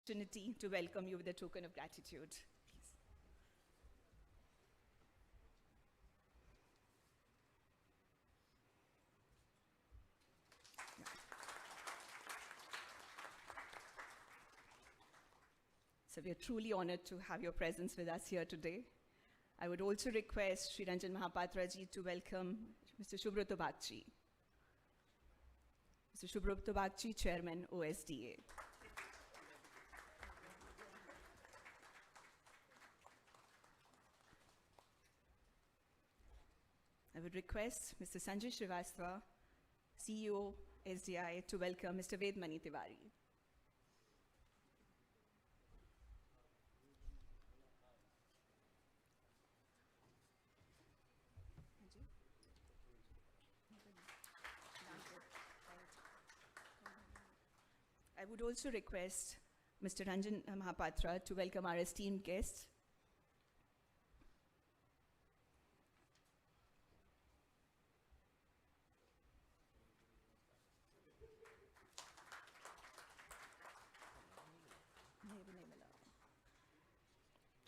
opportunity to welcome you with a token of gratitude. Please. So we are truly honored to have your presence with us here today. I would also request Sri Ranjan Mahapatra ji to welcome Mr. Subroto Bagchi. Mr. Subroto Bagchi, Chairman, OSDA. I would request Mr. Sanjay Srivastava, CEO, SDI, to welcome Mr. Vedmani Tiwari. I would also request Mr. Ranjan Mahapatra to welcome our esteemed guests.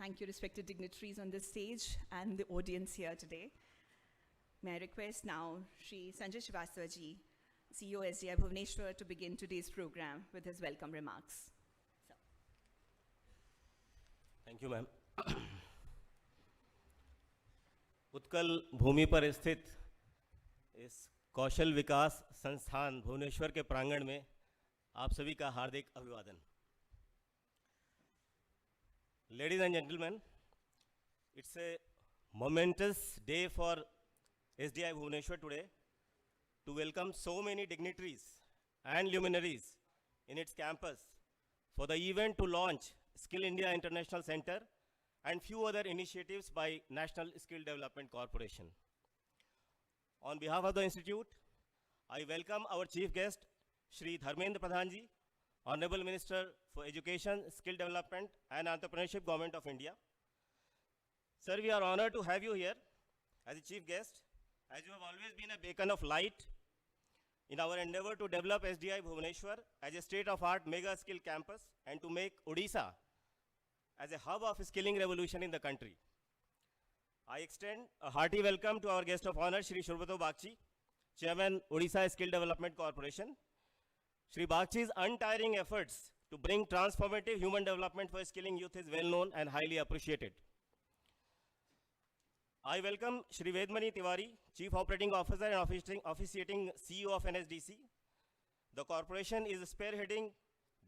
Thank you, respected dignitaries on this stage and the audience here today. May I request now Shri Sanjay Srivastava ji, CEO SDI Bhubaneswar, to begin today's program with his welcome remarks. So. Thank you, ma'am. Utkal भूमि पर स्थित इस कौशल विकास संस्थान भुवनेश्वर के प्रांगण में आप सभी का हार्दिक अभिवादन. Ladies and gentlemen, it's a momentous day for SDI Bhubaneswar today to welcome so many dignitaries and luminaries in its campus for the event to launch Skill India International Center and few other initiatives by National Skill Development Corporation. On behalf of the Institute, I welcome our Chief Guest, Shri Dharmendra Pradhan ji, Honorable Minister for Education, Skill Development and Entrepreneurship, Government of India. Sir, we are honored to have you here as a Chief Guest, as you have always been a beacon of light in our endeavor to develop SDI Bhubaneswar as a state-of-art mega skill campus and to make Odisha as a hub of skilling revolution in the country. I extend a hearty welcome to our guest of honor, Shri Subroto Bagchi, Chairman, Odisha Skill Development Corporation. Shri Bagchi's untiring efforts to bring transformative human development for skilling youth is well known and highly appreciated. I welcome Shri Vedmani Tiwari, Chief Operating Officer and officiating CEO of NSDC. The corporation is spearheading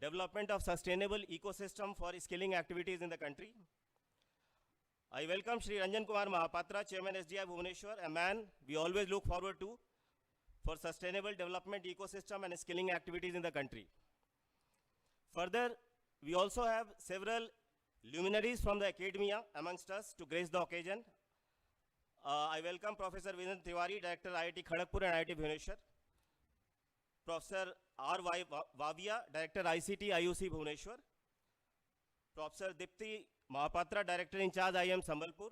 development of sustainable ecosystem for skilling activities in the country. I welcome Shri Ranjan Kumar Mahapatra, Chairman SDI Bhubaneswar, a man we always look forward to for sustainable development ecosystem and skilling activities in the country. Further, we also have several luminaries from the academia amongst us to grace the occasion. I welcome Professor Vedmani Tiwari, Director IIT Kharagpur and IIT Bhubaneswar. Professor R. Vavia, Director ICT IUC Bhubaneswar. Professor Dipti Mahapatra, Director in charge IIM Sambalpur.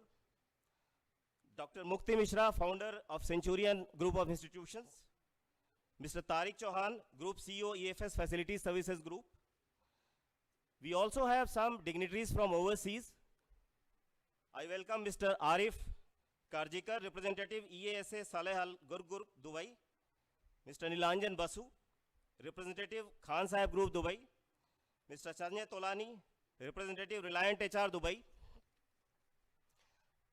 Dr. Mukti Mishra, Founder of Centurion Group of Institutions. Mr. Tariq Chauhan, Group CEO, EFS Facilities Services Group. We also have some dignitaries from overseas. I welcome Mr. Arif Karjikar, Representative EASA Saleh Al Gurgur, Dubai. Mr. Nilanjan Basu, Representative Khan Sahib Group, Dubai. Mr. Chanya Tolani, Representative Reliant HR, Dubai.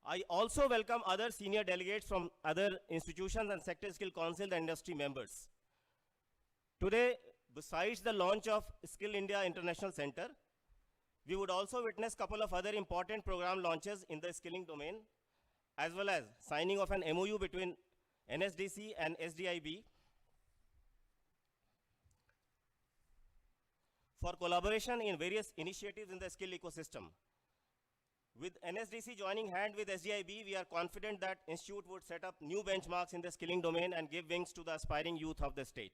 I also welcome other senior delegates from other institutions and Sector Skill Council and industry members. Today, besides the launch of Skill India International Center, we would also witness a couple of other important program launches in the skilling domain, as well as signing of an MOU between NSDC and SDIB for collaboration in various initiatives in the skill ecosystem. With NSDC joining hand with SDIB, we are confident that Institute would set up new benchmarks in the skilling domain and give wings to the aspiring youth of the state.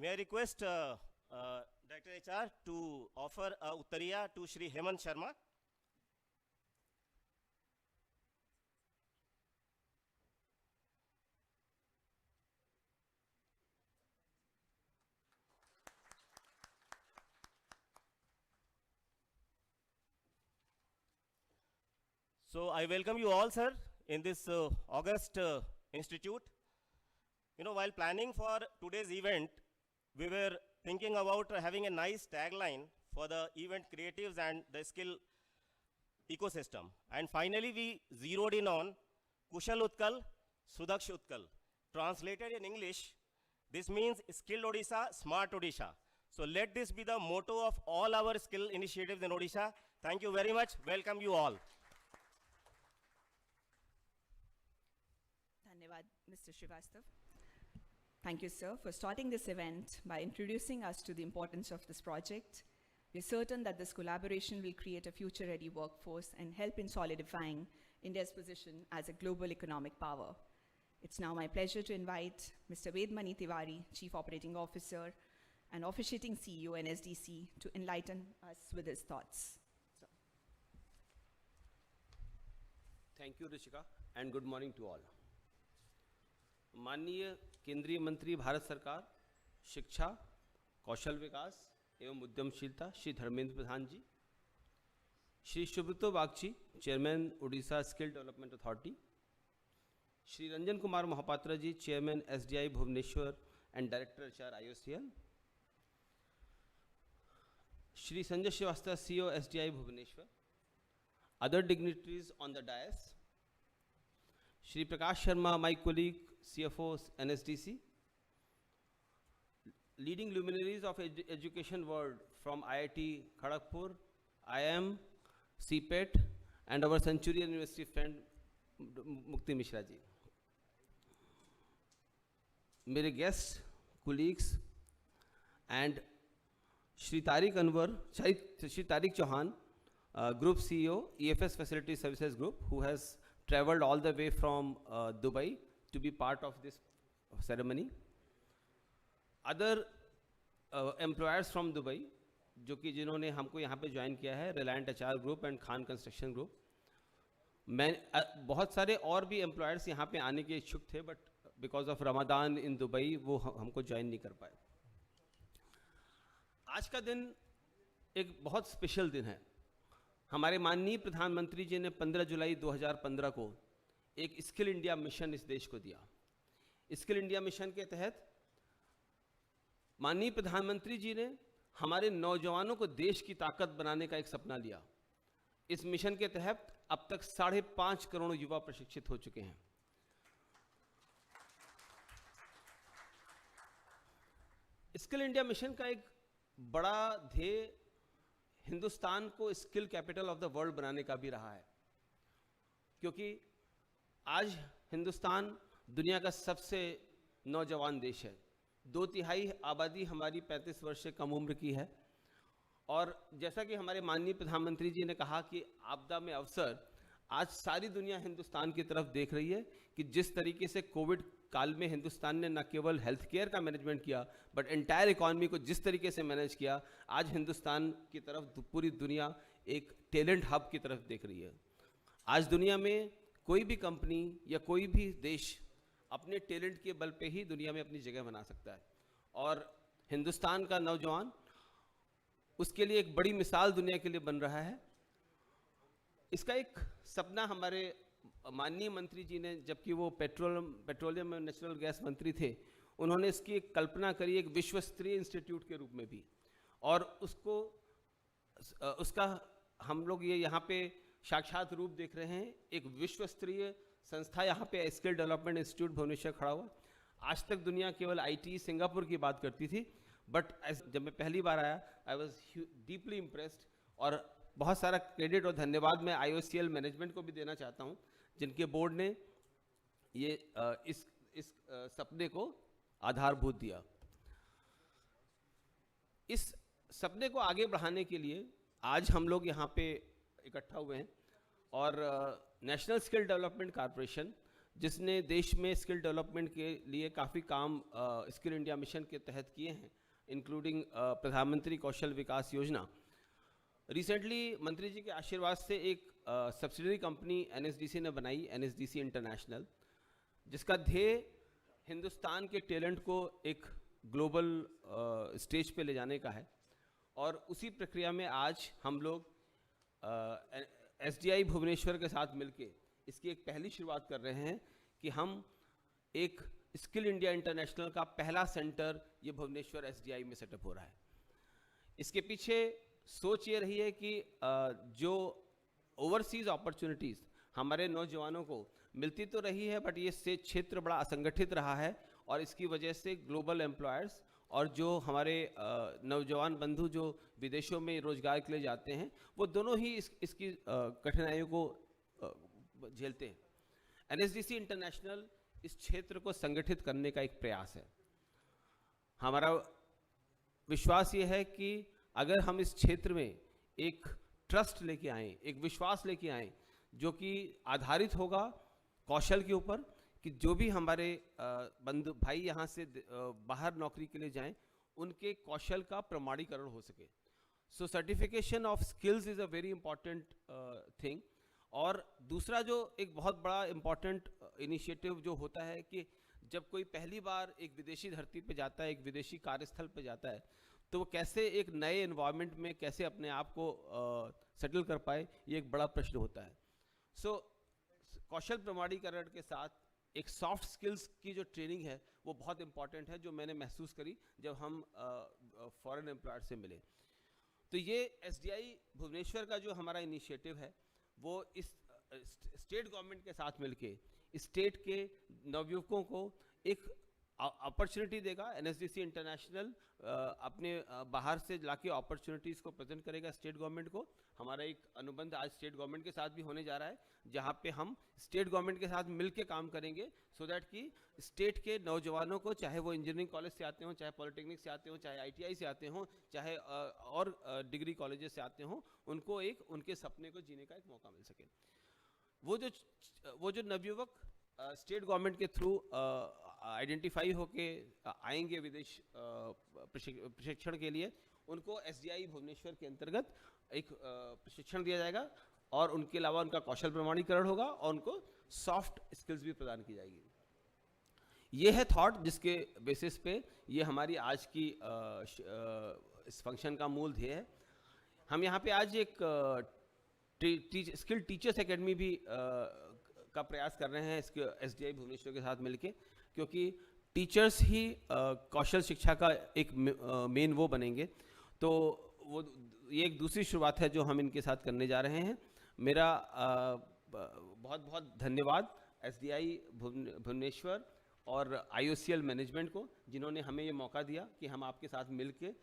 May I request Director HR to offer a uttariya to Shri Hemant Sharma. So I welcome you all, sir, in this August Institute. You know, while planning for today's event, we were thinking about having a nice tagline for the event creatives and the skill ecosystem. And finally, we zeroed in on Kushal Utkal, Sudaksh Utkal. Translated in English, this means skilled Odisha, smart Odisha. So let this be the motto of all our skill initiatives in Odisha. Thank you very much. Welcome you all. Dhanyavad, Mr. Srivastav. Thank you, sir, for starting this event by introducing us to the importance of this project. We are certain that this collaboration will create a future-ready workforce and help in solidifying India's position as a global economic power. It's now my pleasure to invite Mr. Vedmani Tiwari, Chief Operating Officer and officiating CEO NSDC, to enlighten us with his thoughts. So. Thank you, Rishika, and good morning to all. माननीय केंद्रीय मंत्री भारत सरकार शिक्षा, कौशल विकास एवं उद्यमशीलता Shri Dharmendra Pradhan ji, Shri Subrato Bagchi chairman Orissa skill development authority, Shri Ranjan Kumar Mahapatra ji chairman SDI Bhubaneswar and director HR IOCL, Shri Sanjay Srivastava CEO SDI Bhubaneswar, other dignitaries on the dais, Shri Prakash Sharma, my colleague, CFO NSDC, leading luminaries of education world from IIT Kharagpur, IIM, CPET, and our Centurion University friend Mukti Mishra ji. मेरे guests, colleagues, and Shri Tariq Anwar, Shri Tariq Chauhan, Group CEO, EFS Facility Services Group, who has traveled all the way from Dubai to be part of this ceremony. Other employers from Dubai, जो कि जिन्होंने हमको यहाँ पे join किया है, Reliant HR Group and Khan Construction Group. मैं बहुत सारे और भी एम्प्लॉयर्स यहाँ पे आने के इच्छुक थे, but because of Ramadan in Dubai वो हमको ज्वाइन नहीं कर पाए. आज का दिन एक बहुत स्पेशल दिन है. हमारे माननीय प्रधानमंत्री जी ने 15 जुलाई 2015 को एक स्किल इंडिया मिशन इस देश को दिया. स्किल इंडिया मिशन के तहत माननीय प्रधानमंत्री जी ने हमारे नौजवानों को देश की ताकत बनाने का एक सपना लिया. इस मिशन के तहत अब तक 5.5 करोड़ युवा प्रशिक्षित हो चुके हैं. स्किल इंडिया मिशन का एक बड़ा ध्येय हिंदुस्तान को skill capital of the world बनाने का भी रहा है, क्योंकि आज हिंदुस्तान दुनिया का सबसे नौजवान देश है. 2/3 आबादी हमारी 35 वर्ष से कम उम्र की है. और जैसा कि हमारे माननीय प्रधानमंत्री जी ने कहा कि आपदा में अवसर, आज सारी दुनिया हिंदुस्तान की तरफ देख रही है कि जिस तरीके से कोविड काल में हिंदुस्तान ने न केवल हेल्थ केयर का मैनेजमेंट किया, बट एंटायर इकॉनमी को जिस तरीके से मैनेज किया, आज हिंदुस्तान की तरफ पूरी दुनिया एक टैलेंट हब की तरफ देख रही है. आज दुनिया में कोई भी कंपनी या कोई भी देश अपने टैलेंट के बल पे ही दुनिया में अपनी जगह बना सकता है, और हिंदुस्तान का नौजवान उसके लिए एक बड़ी मिसाल दुनिया के लिए बन रहा है. इसका एक सपना हमारे माननीय मंत्री जी ने, जबकि वो पेट्रोलियम और नेचुरल गैस मंत्री थे, उन्होंने इसकी एक कल्पना करी एक विश्व स्तरीय इंस्टीट्यूट के रूप में भी, और उसका हम लोग ये यहाँ पे साक्षात रूप देख रहे हैं. एक विश्व स्तरीय संस्था यहाँ पे स्किल डेवलपमेंट इंस्टीट्यूट भुवनेश्वर खड़ा हुआ. आज तक दुनिया केवल IT सिंगापुर की बात करती थी, बट जब मैं पहली बार आया, आई वॉज डीपली इम्प्रेस्ड. और बहुत सारा क्रेडिट और धन्यवाद मैं IOCL मैनेजमेंट को भी देना चाहता हूँ, जिनके बोर्ड ने ये इस सपने को आधारभूत दिया. इस सपने को आगे बढ़ाने के लिए आज हम लोग यहाँ पे इकट्ठा हुए हैं, और नेशनल स्किल डेवलपमेंट कॉर्पोरेशन जिसने देश में स्किल डेवलपमेंट के लिए काफ़ी काम स्किल इंडिया मिशन के तहत किए हैं, इंक्लूडिंग प्रधानमंत्री कौशल विकास योजना। रिसेंटली मंत्री जी के आशीर्वाद से एक सब्सिडरी कंपनी एनएसडीसी ने बनाई, एनएसडीसी इंटरनेशनल, जिसका ध्येय हिंदुस्तान के टैलेंट को एक ग्लोबल स्टेज पे ले जाने का है। और उसी प्रक्रिया में आज हम लोग एसडीआई भुवनेश्वर के साथ मिलके इसकी एक पहली शुरुआत कर रहे हैं कि हम एक स्किल इंडिया इंटरनेशनल का पहला सेंटर ये भुवनेश्वर एसडीआई में सेटअप हो रहा है। इसके पीछे सोच ये रही है कि जो ओवरसीज अपॉर्चुनिटीज़ हमारे नौजवानों को मिलती तो रही है, बट ये क्षेत्र बड़ा असंगठित रहा है और इसकी वजह से ग्लोबल एम्प्लॉयर्स और जो हमारे नौजवान बंधु जो विदेशों में रोजगार के लिए जाते हैं, वो दोनों ही इसकी कठिनाइयों को झेलते हैं। एनएसडीसी इंटरनेशनल इस क्षेत्र को संगठित करने का एक प्रयास है। हमारा विश्वास ये है कि अगर हम इस क्षेत्र में एक ट्रस्ट लेके आएँ, एक विश्वास लेके आएँ, जो कि आधारित होगा कौशल के ऊपर, कि जो भी हमारे बंधु भाई यहाँ से बाहर नौकरी के लिए जाएं, उनके कौशल का प्रमाणीकरण हो सके। So certification of skills is a very important thing. और दूसरा जो एक बहुत बड़ा इम्पॉर्टेंट इनिशिएटिव जो होता है कि जब कोई पहली बार एक विदेशी धरती पे जाता है, एक विदेशी कार्यस्थल पे जाता है, तो वो कैसे एक नए एनवायरनमेंट में कैसे अपने आप को सेटल कर पाए, ये एक बड़ा प्रश्न होता है। सो कौशल प्रमाणीकरण के साथ एक सॉफ्ट स्किल्स की जो ट्रेनिंग है वो बहुत इंपॉर्टेंट है, जो मैंने महसूस करी जब हम फॉरेन एम्प्लॉयर से मिले। तो ये एसडीआई भुवनेश्वर का जो हमारा इनिशिएटिव है वो इस स्टेट गवर्नमेंट के साथ मिलके स्टेट के नवयुवकों को एक अपॉर्चुनिटी देगा। एनएसडीसी इंटरनेशनल अपने बाहर से लाके अपॉर्चुनिटीज़ को प्रेजेंट करेगा स्टेट गवर्नमेंट को। हमारा एक अनुबंध आज स्टेट गवर्नमेंट के साथ भी होने जा रहा है, जहाँ पे हम स्टेट गवर्नमेंट के साथ मिलके काम करेंगे, सो दैट कि स्टेट के नौजवानों को, चाहे वो इंजीनियरिंग कॉलेज से आते हों, चाहे पॉलिटेक्निक से आते हों, चाहे आईटीआई से आते हों, चाहे और डिग्री कॉलेजेस से आते हों, उनको एक उनके सपने को जीने का एक मौका मिल सके। वो जो नवयुवक स्टेट गवर्नमेंट के थ्रू आइडेंटिफाई होके आएंगे विदेश प्रशिक्षण के लिए, उनको एसडीआई भुवनेश्वर के अंतर्गत एक प्रशिक्षण दिया जाएगा और उनके अलावा उनका कौशल प्रमाणीकरण होगा और उनको सॉफ्ट स्किल्स भी प्रदान की जाएगी। ये है थॉट जिसके बेसिस पे ये हमारी आज की इस फंक्शन का मूल ध्येय है। हम यहाँ पे आज एक स्किल टीचर्स एकेडमी भी का प्रयास कर रहे हैं इसके एसडीआई भुवनेश्वर के साथ मिलके, क्योंकि टीचर्स ही कौशल शिक्षा का एक मेन वो बनेंगे। तो वो ये एक दूसरी शुरुआत है जो हम इनके साथ करने जा रहे हैं। मेरा बहुत बहुत धन्यवाद एसडीआई भुवनेश्वर और आईओसीएल मैनेजमेंट को, जिन्होंने हमें ये मौका दिया कि हम आपके साथ मिलके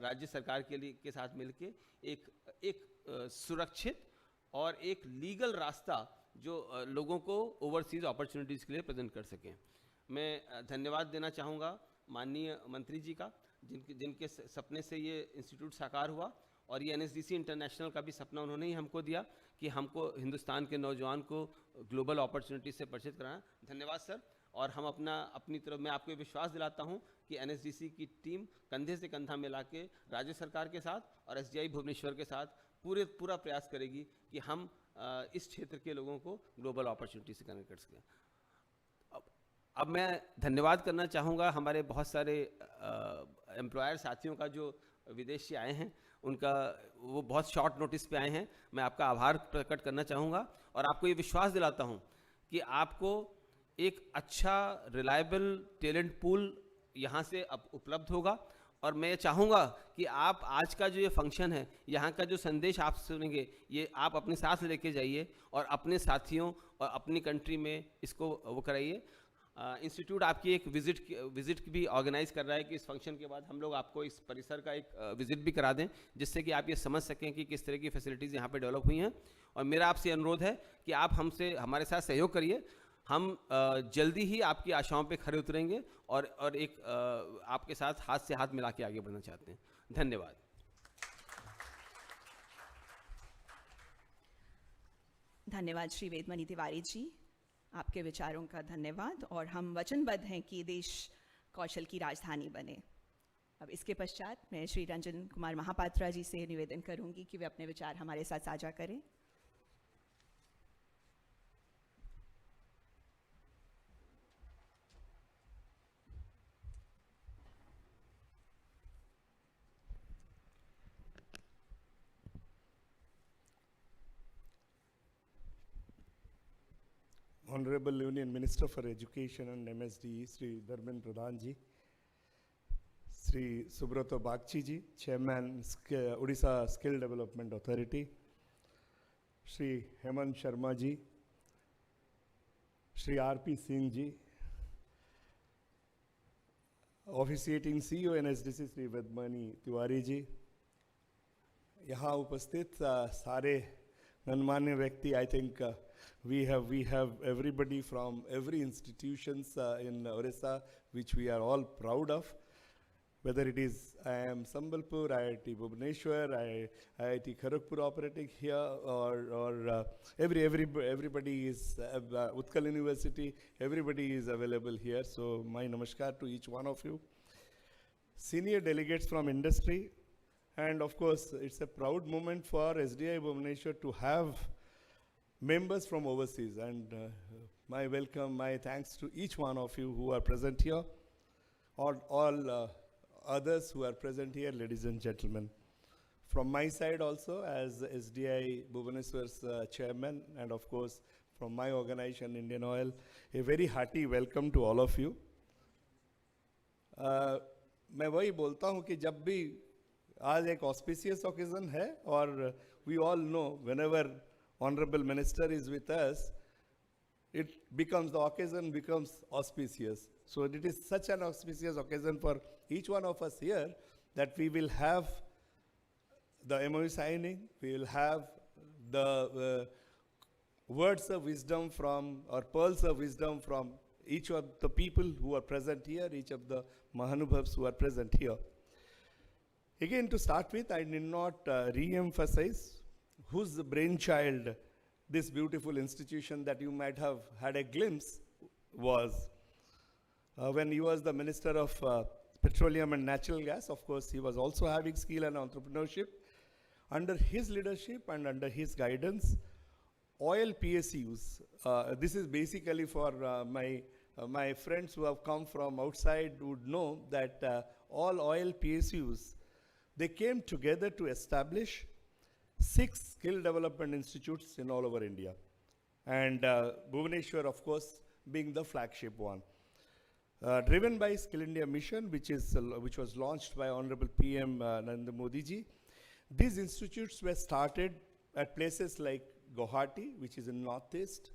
राज्य सरकार के साथ मिलके एक सुरक्षित और एक लीगल रास्ता जो लोगों को ओवरसीज अपॉर्चुनिटीज़ के लिए प्रेजेंट कर सकें। मैं धन्यवाद देना चाहूँगा माननीय मंत्री जी का, जिनके सपने से ये इंस्टीट्यूट साकार हुआ, और ये एनएसडीसी इंटरनेशनल का भी सपना उन्होंने ही हमको दिया कि हमको हिंदुस्तान के नौजवान को ग्लोबल अपॉर्चुनिटी से परिचित कराना। धन्यवाद सर। और हम अपनी तरफ मैं आपको विश्वास दिलाता हूँ कि एनएसडीसी की टीम कंधे से कंधा मिला के राज्य सरकार के साथ और एसडीआई भुवनेश्वर के साथ पूरा प्रयास करेगी कि हम इस क्षेत्र के लोगों को ग्लोबल अपॉर्चुनिटी से कनेक्ट कर सकें। अब मैं धन्यवाद करना चाहूँगा हमारे बहुत सारे एम्प्लॉयर साथियों का जो विदेश से आए हैं, उनका वो बहुत शॉर्ट नोटिस पे आए हैं। मैं आपका आभार प्रकट करना चाहूँगा और आपको ये विश्वास दिलाता हूँ कि आपको एक अच्छा रिलायबल टैलेंट पूल यहाँ से अब उपलब्ध होगा। और मैं चाहूँगा कि आप आज का जो ये फंक्शन है, यहाँ का जो संदेश आप सुनेंगे, ये आप अपने साथ लेके जाइए और अपने साथियों और अपनी कंट्री में इसको वो कराइए। इंस्टीट्यूट आपकी एक विजिट भी ऑर्गेनाइज कर रहा है कि इस फंक्शन के बाद हम लोग आपको इस परिसर का एक विजिट भी करा दें, जिससे कि आप ये समझ सकें कि किस तरह की फैसिलिटीज़ यहाँ पे डेवलप हुई हैं। और मेरा आपसे अनुरोध है कि आप हमारे साथ सहयोग करिए। हम जल्दी ही आपकी आशाओं पे खरे उतरेंगे और एक आपके साथ हाथ से हाथ मिला के आगे बढ़ना चाहते हैं। धन्यवाद। धन्यवाद श्री वेदमणि तिवारी जी। आपके विचारों का धन्यवाद और हम वचनबद्ध हैं कि देश कौशल की राजधानी बने। अब इसके पश्चात मैं श्री रंजन कुमार महापात्रा जी से निवेदन करूंगी कि वे अपने विचार हमारे साथ साझा करें। Honorable Union Minister for Education and MSDE, Sri Dharmendra Pradhan ji, Sri Subrato Bagchi ji, Chairman Odisha Skill Development Authority, Sri Hemant Sharma ji, Sri R.P. Singh ji, officiating CEO NSDC Sri Vedmani Tiwari ji, यहाँ उपस्थित सारे गणमान्य व्यक्ति, I think we have everybody from every institutions in Orissa, which we are all proud of. Whether it is IIM Sambalpur, IIT Bhubaneswar, IIT Kharagpur operating here, or everybody is Utkal University, everybody is available here. So my namaskar to each one of you. Senior delegates from industry, and of course, it's a proud moment for SDI Bhubaneswar to have members from overseas, and my welcome, my thanks to each one of you who are present here, all others who are present here, ladies and gentlemen. From my side also, as SDI Bhubaneswar's chairman, and of course from my organization Indian Oil, a very hearty welcome to all of you. मैं वही बोलता हूँ कि जब भी आज एक auspicious occasion है, और we all know whenever Honorable Minister is with us, the occasion becomes auspicious. So it is such an auspicious occasion for each one of us here that we will have the MOU signing, we will have the words of wisdom from, or pearls of wisdom from each of the people who are present here, each of the Mahanubhavs who are present here. Again, to start with, I need not re-emphasize whose brainchild this beautiful institution that you might have had a glimpse was. When he was the Minister of Petroleum and Natural Gas, of course, he was also having skill and entrepreneurship. Under his leadership and under his guidance, oil PSUs, this is basically for my friends who have come from outside would know that all oil PSUs, they came together to establish 6 skill development institutes in all over India. And Bhubaneswar, of course, being the flagship one. Driven by Skill India Mission, which was launched by Honorable PM Narendra Modi ji, these institutes were started at places like Guwahati, which is in northeast,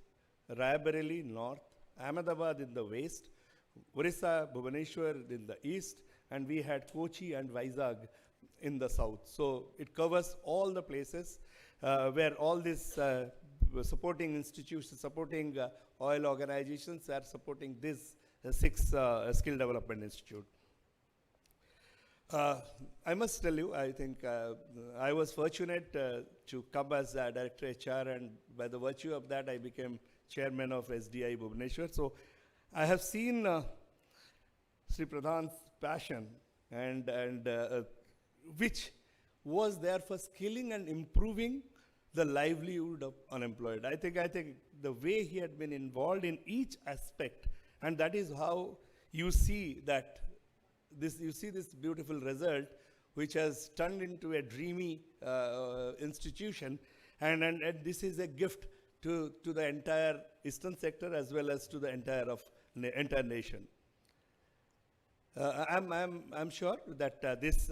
Raebareli north, Ahmedabad in the west, Orissa, Bhubaneswar in the east, and we had Kochi and Vizag in the south. So it covers all the places where all these supporting institutions, supporting oil organizations are supporting this 6 skill development institute. I must tell you, I think I was fortunate to come as a Director HR, and by the virtue of that, I became Chairman of SDI Bhubaneswar. So I have seen Sri Pradhan's passion and which was there for skilling and improving the livelihood of unemployed. I think the way he had been involved in each aspect, and that is how you see that you see this beautiful result, which has turned into a dreamy institution, and this is a gift to the entire eastern sector as well as to the entire nation. I'm sure that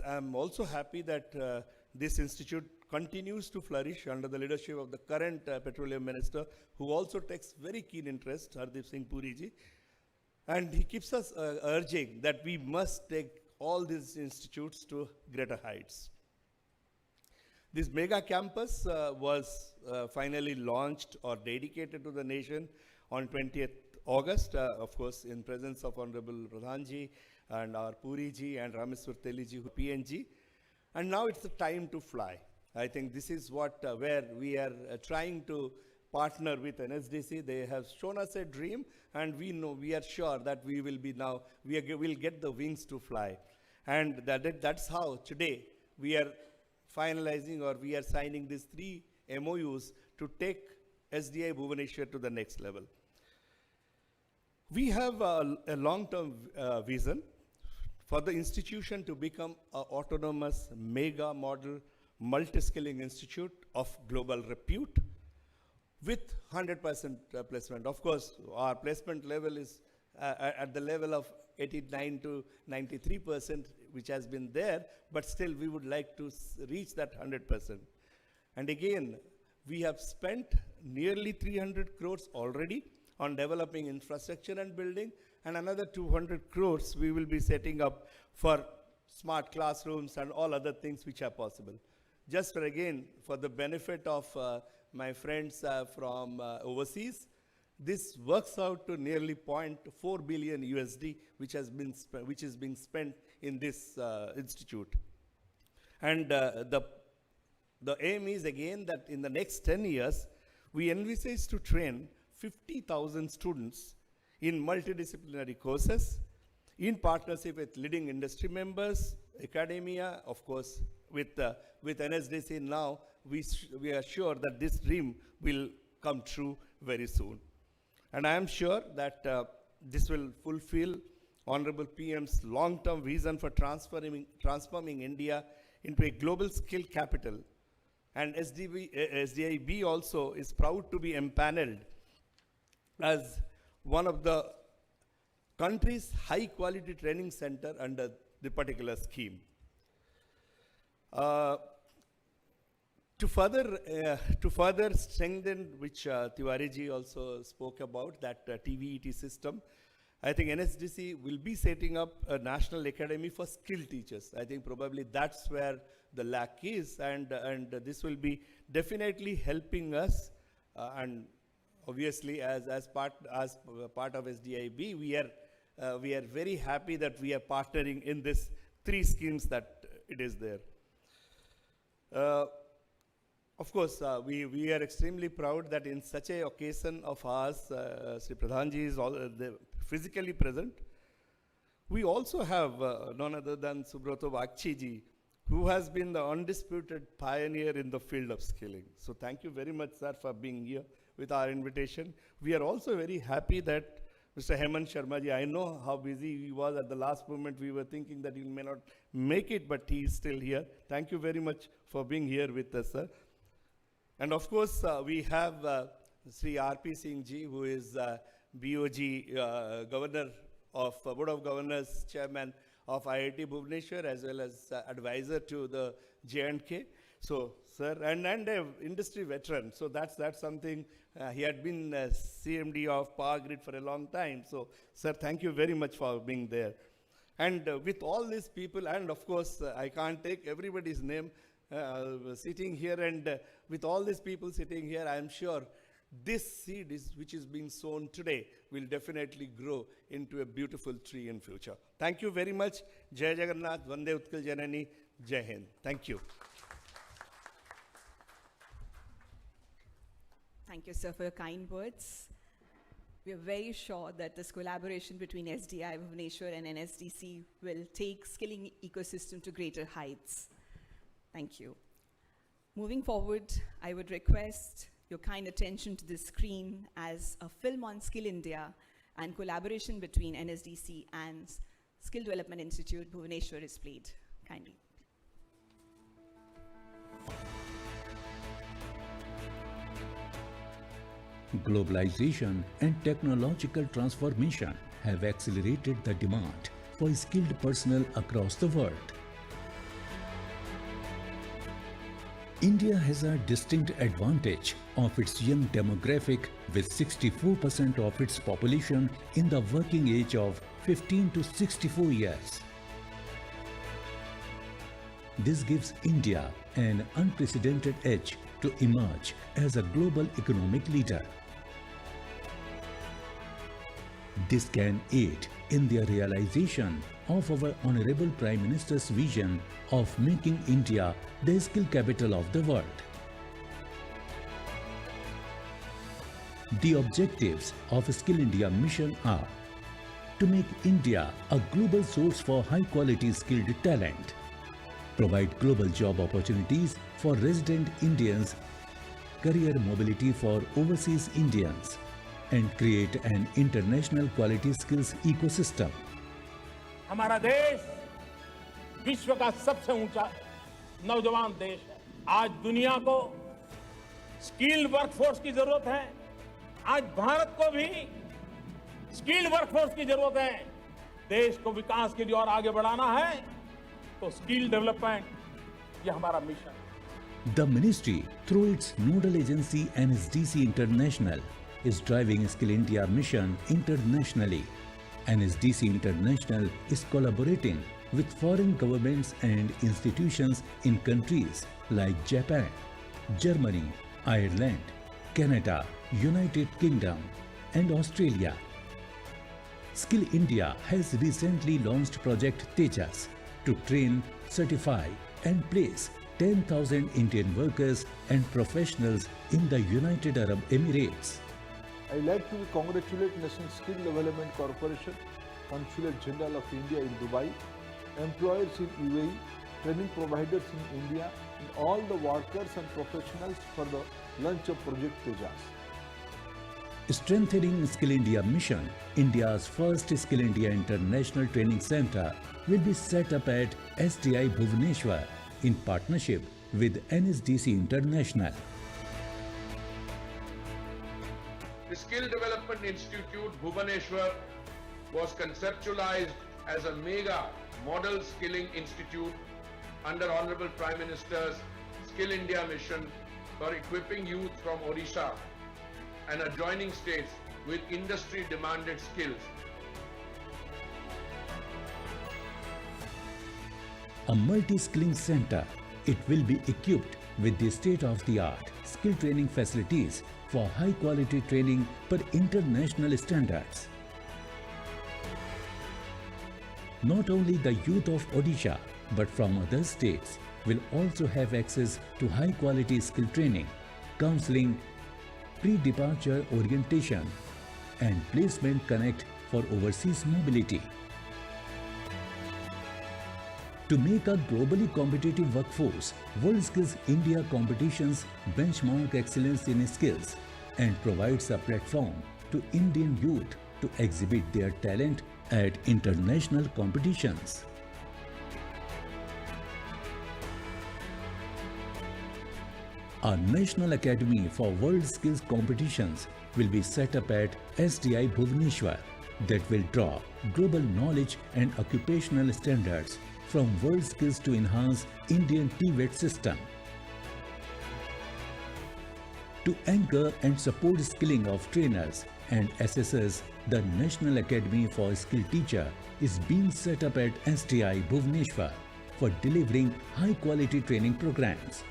I'm also happy that this institute continues to flourish under the leadership of the current Petroleum Minister, who also takes very keen interest, Hardeep Singh Puri ji. And he keeps us urging that we must take all these institutes to greater heights. This mega campus was finally launched or dedicated to the nation on 20th August, of course, in presence of Honorable Pradhan ji and our Puri ji and Rameswar Teli ji, PNG. And now it's the time to fly. I think this is where we are trying to partner with NSDC. They have shown us a dream, and we are sure that we will be now, will get the wings to fly. And that's how today we are finalizing, or we are signing these 3 MOUs to take SDI Bhubaneswar to the next level. We have a long-term vision for the institution to become an autonomous, mega model, multi-skilling institute of global repute with 100% placement. Of course, our placement level is at the level of 89 to 93%, which has been there, but still we would like to reach that 100%. And again, we have spent nearly 300 crores already on developing infrastructure and building, and another 200 crores we will be setting up for smart classrooms and all other things which are possible. Just for the benefit of my friends from overseas, this works out to nearly 0.4 billion USD, which is being spent in this institute. And the aim is again that in the next 10 years, we envisage to train 50,000 students in multidisciplinary courses in partnership with leading industry members, academia, of course, with NSDC now, we are sure that this dream will come true very soon. And I am sure that this will fulfill Honorable PM's long-term vision for transforming India into a global skill capital. And SDIB also is proud to be empaneled as one of the country's high-quality training center under the particular scheme. To further strengthen, which Tiwari ji also spoke about, that TVET system, I think NSDC will be setting up a national academy for skilled teachers. I think probably that's where the lack is, and this will be definitely helping us. And obviously, as part of SDIB, we are very happy that we are partnering in this 3 schemes that it is there. Of course, we are extremely proud that in such a occasion of ours, Sri Pradhanji is physically present. We also have none other than Subrato Bakshi ji, who has been the undisputed pioneer in the field of skilling. So thank you very much, sir, for being here with our invitation. We are also very happy that Mr. Hemant Sharma ji, I know how busy he was at the last moment. We were thinking that he may not make it, but he is still here. Thank you very much for being here with us, sir. And of course, we have Sri R.P. Singh ji, who is BOG Governor of Board of Governors, Chairman of IIT Bhubaneswar, as well as advisor to the J&K. So, sir, and a industry veteran. So that's something, he had been CMD of Power Grid for a long time. So, sir, thank you very much for being there. And with all these people, and of course, I can't take everybody's name sitting here, and with all these people sitting here, I am sure this seed which is being sown today will definitely grow into a beautiful tree in future. Thank you very much. Jai Jagannath, Vande Utkal Janani, Jai Hind. Thank you. Thank you, sir, for your kind words. We are very sure that this collaboration between SDI Bhubaneswar and NSDC will take skilling ecosystem to greater heights. Thank you. Moving forward, I would request your kind attention to the screen as a film on Skill India and collaboration between NSDC and Skill Development Institute Bhubaneswar is played. Kindly. Globalization and technological transformation have accelerated the demand for skilled personnel across the world. India has a distinct advantage of its young demographic, with 64% of its population in the working age of 15 to 64 years. This gives India an unprecedented edge to emerge as a global economic leader. This can aid in the realization of our Honorable Prime Minister's vision of making India the skill capital of the world. The objectives of Skill India mission are to make India a global source for high-quality skilled talent, provide global job opportunities for resident Indians, career mobility for overseas Indians, and create an international quality skills ecosystem. हमारा देश विश्व का सबसे ऊंचा नौजवान देश है। आज दुनिया को स्किल्ड वर्कफोर्स की जरूरत है। आज भारत को भी स्किल्ड वर्कफोर्स की जरूरत है। देश को विकास की ओर आगे बढ़ाना है तो स्किल डेवलपमेंट ये हमारा मिशन है। The ministry, through its nodal agency NSDC International, is driving Skill India mission internationally. NSDC International is collaborating with foreign governments and institutions in countries like Japan, Germany, Ireland, Canada, United Kingdom, and Australia. Skill India has recently launched Project Tejas to train, certify, and place 10,000 Indian workers and professionals in the United Arab Emirates. I like to congratulate National Skill Development Corporation, Consulate General of India in Dubai, employers in UAE, training providers in India, and all the workers and professionals for the launch of Project Tejas. Strengthening Skill India mission, India's first Skill India International Training Center will be set up at STI Bhubaneswar in partnership with NSDC International. The Skill Development Institute Bhubaneswar was conceptualized as a mega model skilling institute under Honorable Prime Minister's Skill India mission for equipping youth from Odisha and adjoining states with industry demanded skills. A multi-skilling center, it will be equipped with the state-of-the-art skill training facilities for high-quality training per international standards. Not only the youth of Odisha, but from other states will also have access to high-quality skill training, counseling, pre-departure orientation, and placement connect for overseas mobility. To make a globally competitive workforce, Worldskills India competitions benchmark excellence in skills and provides a platform to Indian youth to exhibit their talent at international competitions. A National Academy for Worldskills competitions will be set up at STI Bhubaneswar that will draw global knowledge and occupational standards from Worldskills to enhance Indian TVET system. To anchor and support skilling of trainers and assessors, the National Academy for Skill Teacher is being set up at STI Bhubaneswar for delivering high-quality training programs.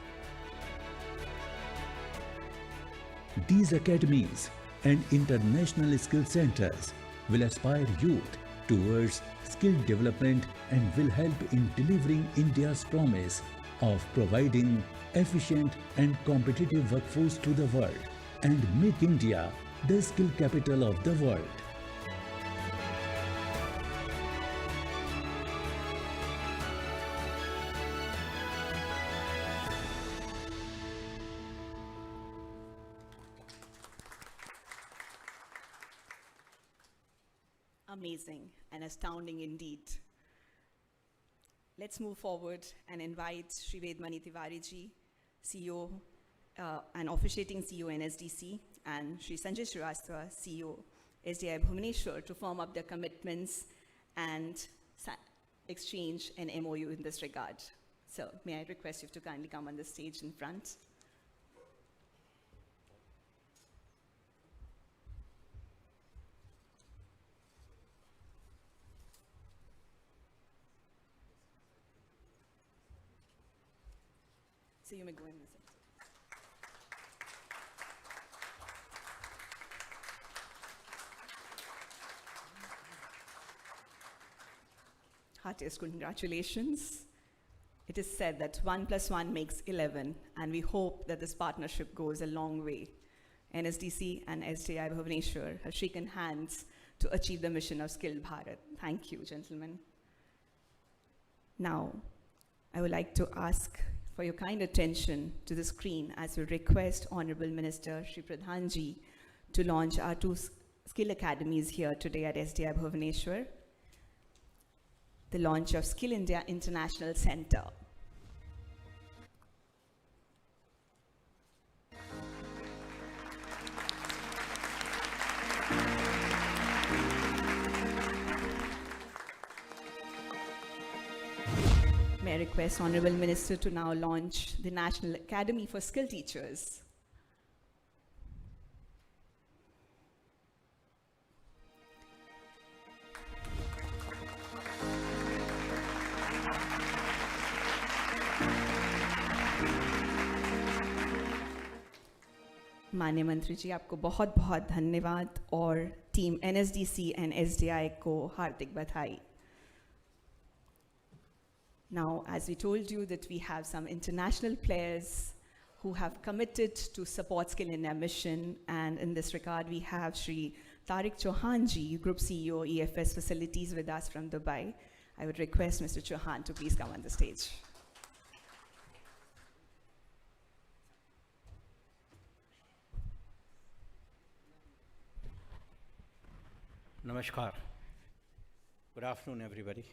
These academies and international skill centers will aspire youth towards skill development and will help in delivering India's promise of providing efficient and competitive workforce to the world and make India the skill capital of the world. Amazing and astounding indeed. Let's move forward and invite Shri Vedmani Tiwari ji, CEO and officiating CEO NSDC, and Shri Sanjay Srivastava, CEO SDI Bhubaneswar, to firm up their commitments and exchange an MOU in this regard. So may I request you to kindly come on the stage in front. So you may go in this. Heartiest congratulations. It is said that 1 + 1 makes 11, and we hope that this partnership goes a long way NSDC and SDI Bhubaneswar have shaken hands to achieve the mission of Skilled Bharat. Thank you, gentlemen. Now, I would like to ask for your kind attention to the screen as we request Honorable Minister Shri Pradhanji to launch our two skill academies here today at SDI Bhubaneswar. The launch of Skill India International Center. May I request Honorable Minister to now launch the National Academy for Skill Teachers. माननीय मंत्री जी, आपको बहुत बहुत धन्यवाद और team NSDC and SDI को हार्दिक बधाई. Now, as we told you that we have some international players who have committed to support Skill India mission, and in this regard, we have Shri Tariq Chauhan ji, Group CEO, EFS Facilities, with us from Dubai. I would request Mr. Chauhan to please come on the stage. Namaskar. Good afternoon, everybody.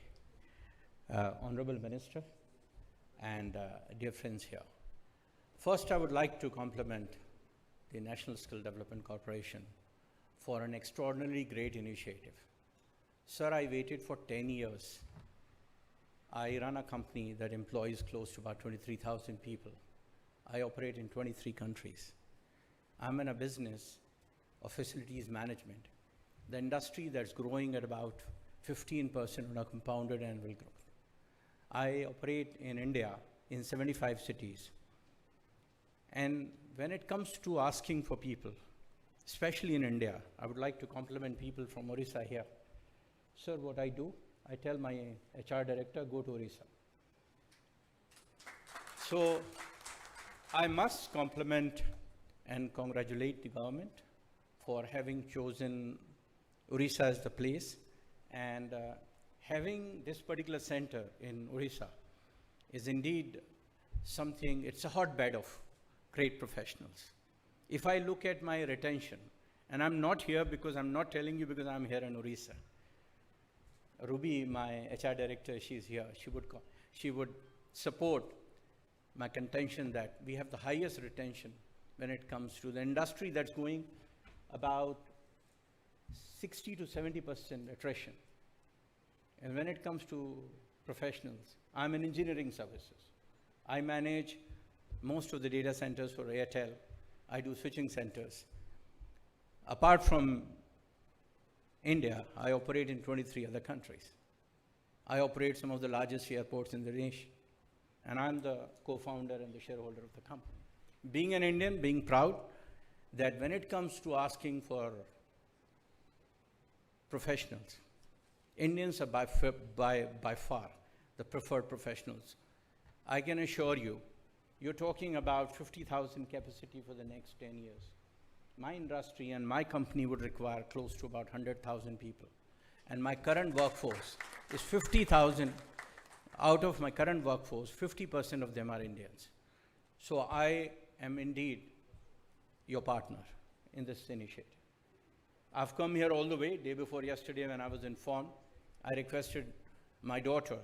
Honorable Minister and dear friends here. First, I would like to compliment the National Skill Development Corporation for an extraordinarily great initiative. Sir, I waited for 10 years. I run a company that employs close to about 23,000 people. I operate in 23 countries. I'm in a business of facilities management, the industry that's growing at about 15% on a compounded annual growth. I operate in India in 75 cities. And when it comes to asking for people, especially in India, I would like to compliment people from Orissa here. Sir, what I do, I tell my HR director, go to Orissa. So I must compliment and congratulate the government for having chosen Orissa as the place, and having this particular center in Orissa is indeed something, it's a hotbed of great professionals. If I look at my retention, and I'm not here because I'm not telling you because I'm here in Orissa. Ruby, my HR director, she's here. She would support my contention that we have the highest retention when it comes to the industry that's going about 60 to 70% attrition. And when it comes to professionals, I'm in engineering services. I manage most of the data centers for Airtel. I do switching centers. Apart from India, I operate in 23 other countries. I operate some of the largest airports in the nation. And I'm the co-founder and the shareholder of the company. Being an Indian, being proud that when it comes to asking for professionals, Indians are by far the preferred professionals. I can assure you, you're talking about 50,000 capacity for the next 10 years. My industry and my company would require close to about 100,000 people. And my current workforce is 50,000. Out of my current workforce, 50% of them are Indians. So I am indeed your partner in this initiative. I've come here all the way, day before yesterday when I was informed. I requested my daughter,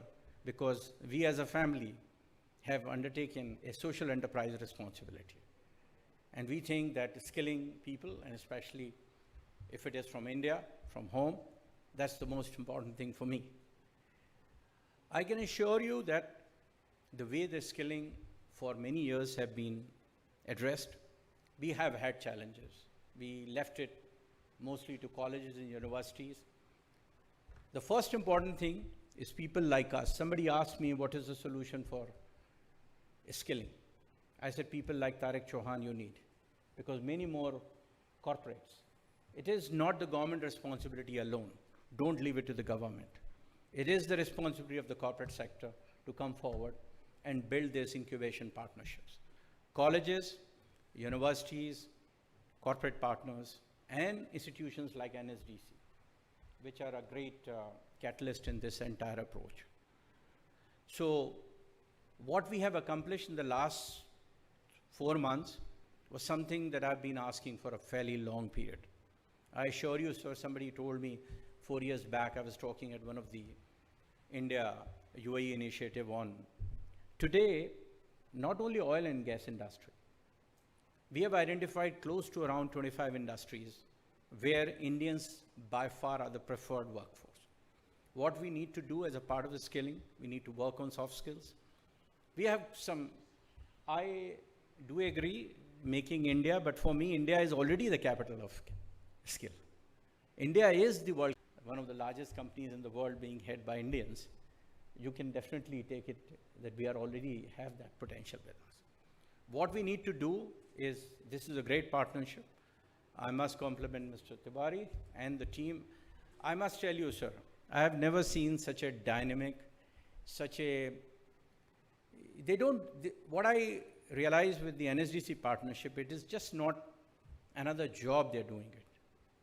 because we as a family have undertaken a social enterprise responsibility. And we think that skilling people, and especially if it is from India, from home, that's the most important thing for me. I can assure you that the way the skilling for many years have been addressed, we have had challenges. We left it mostly to colleges and universities. The first important thing is people like us. Somebody asked me, what is the solution for skilling? I said, people like Tariq Chauhan you need, because many more corporates. It is not the government responsibility alone. Don't leave it to the government. It is the responsibility of the corporate sector to come forward and build these incubation partnerships. Colleges, universities, corporate partners, and institutions like NSDC, which are a great catalyst in this entire approach. So what we have accomplished in the last 4 months was something that I've been asking for a fairly long period. I assure you, sir, somebody told me 4 years back, I was talking at one of the India UAE initiative on. Today, not only oil and gas industry, we have identified close to around 25 industries where Indians by far are the preferred workforce. What we need to do as a part of the skilling, we need to work on soft skills. We have some, I do agree, making India, but for me, India is already the capital of skill. India is the world, one of the largest companies in the world being headed by Indians. You can definitely take it that we are already have that potential with us. What we need to do is, this is a great partnership. I must compliment Mr. Tiwari and the team. I must tell you, sir, I have never seen such a dynamic, such a, what I realize with the NSDC partnership, it is just not another job they're doing it.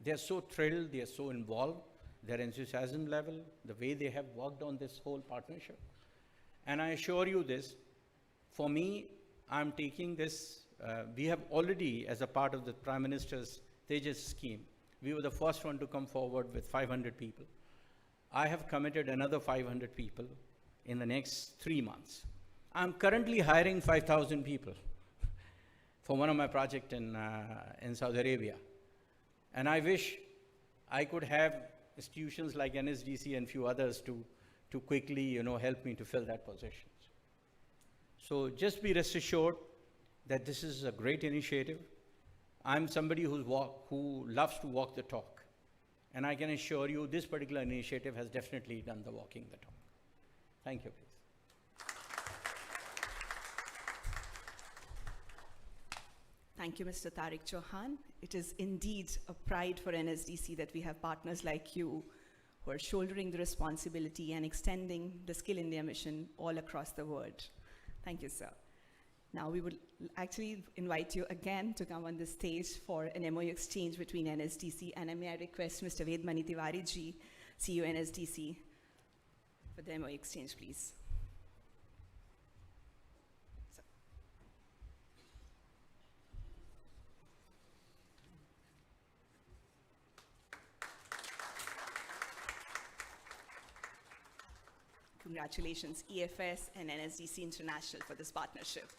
They're so thrilled, they're so involved, their enthusiasm level, the way they have worked on this whole partnership. And I assure you this, for me, I'm taking this, we have already, as a part of the Prime Minister's Tejas scheme, we were the first one to come forward with 500 people. I have committed another 500 people in the next 3 months. I'm currently hiring 5,000 people for one of my projects in Saudi Arabia. And I wish I could have institutions like NSDC and few others to quickly, help me to fill that position. So just be rest assured that this is a great initiative. I'm somebody who loves to walk the talk. And I can assure you this particular initiative has definitely done the walking the talk. Thank you, please. Thank you, Mr. Tariq Chauhan. It is indeed a pride for NSDC that we have partners like you who are shouldering the responsibility and extending the Skill India mission all across the world. Thank you, sir. Now we would actually invite you again to come on the stage for an MOU exchange between NSDC, and may I request Mr. Vedmani Tiwari ji, CEO NSDC, for the MOU exchange, please. Congratulations, EFS and NSDC International, for this partnership.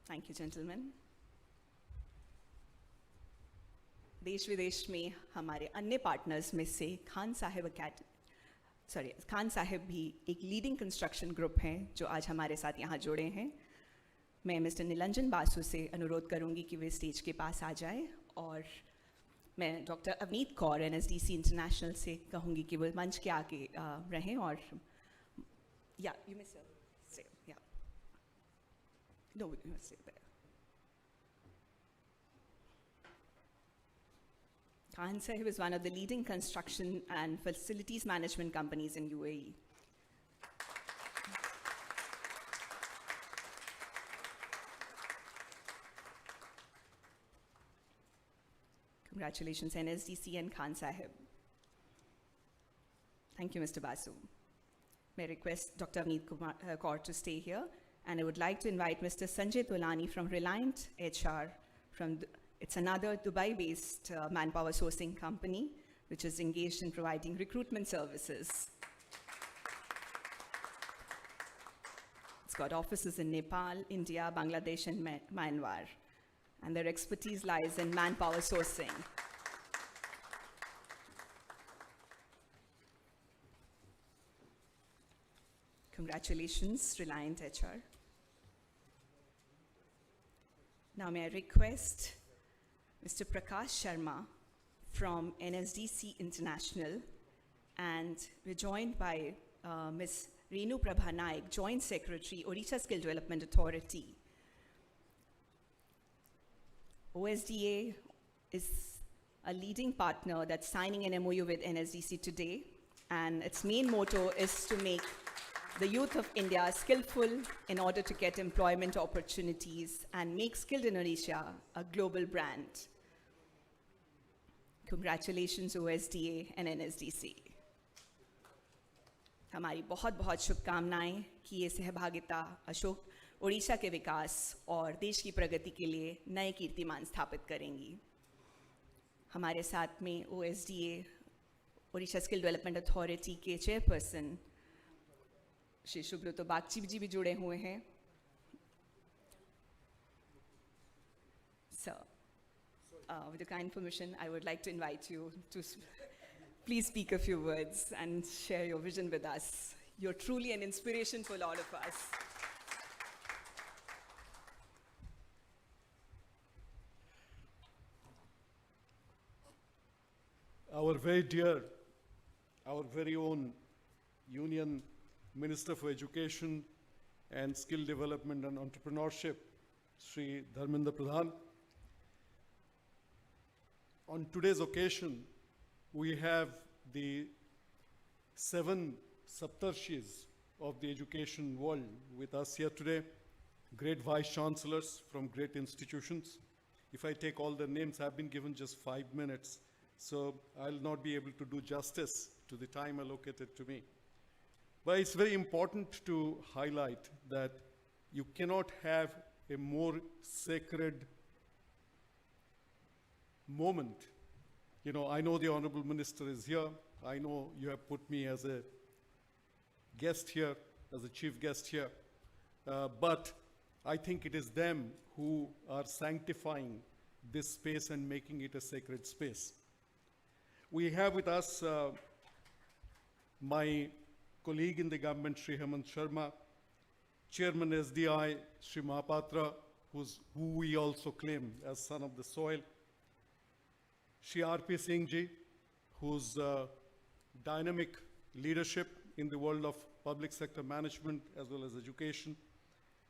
Thank you, gentlemen. देश विदेश में हमारे अन्य partners में से खान साहिब भी एक leading construction group हैं जो आज हमारे साथ यहाँ जुड़े हैं. मैं मिस्टर निलंजन बासु से अनुरोध करूँगी कि वे स्टेज के पास आ जाएं, और मैं doctor Avneet Kaur NSDC international से कहूँगी कि वो मंच के आगे रहें. और या यू मे से या नो यू मे से Khan Sahib is one of the leading construction and facilities management companies in UAE. Congratulations, NSDC and Khan Sahib. Thank you, Mr. Basu. May I request Dr. Avneet Kaur to stay here, and I would like to invite Mr. Sanjay Tolani from Reliant HR. It's another Dubai-based manpower sourcing company which is engaged in providing recruitment services. It's got offices in Nepal, India, Bangladesh, and Myanmar. And their expertise lies in manpower sourcing. Congratulations, Reliant HR. Now may I request Mr. Prakash Sharma from NSDC International, and we're joined by Ms. Renu Prabha Naik, Joint Secretary, Odisha Skill Development Authority. OSDA is a leading partner that's signing an MOU with NSDC today, and its main motto is to make the youth of India skillful in order to get employment opportunities and make Skilled Indonesia a global brand. Congratulations, OSDA and NSDC. हमारी बहुत बहुत शुभकामनाएं कि ये सहभागिता अशोक ओडिशा के विकास और देश की प्रगति के लिए नए कीर्तिमान स्थापित करेंगी. हमारे साथ में OSDA Odisha skill development authority के चेयरपर्सन श्री सुब्रतो बागची जी भी जुड़े हुए हैं. Sir, with your kind permission, I would like to invite you to please speak a few words and share your vision with us. You're truly an inspiration for all of us. Our very dear, our very own Union Minister for Education and Skill Development and Entrepreneurship, Sri Dharmendra Pradhan. On today's occasion, we have the 7 Saptarshis of the education world with us here today, great vice chancellors from great institutions. If I take all their names, I've been given just 5 minutes, so I'll not be able to do justice to the time allocated to me. But it's very important to highlight that you cannot have a more sacred moment. You know, I know the Honorable Minister is here. I know you have put me as a guest here, as a chief guest here. But I think it is them who are sanctifying this space and making it a sacred space. We have with us my colleague in the government, Sri Hemant Sharma, Chairman SDI, Sri Mahapatra, who we also claim as son of the soil, Sri R.P. Singh ji, whose dynamic leadership in the world of public sector management as well as education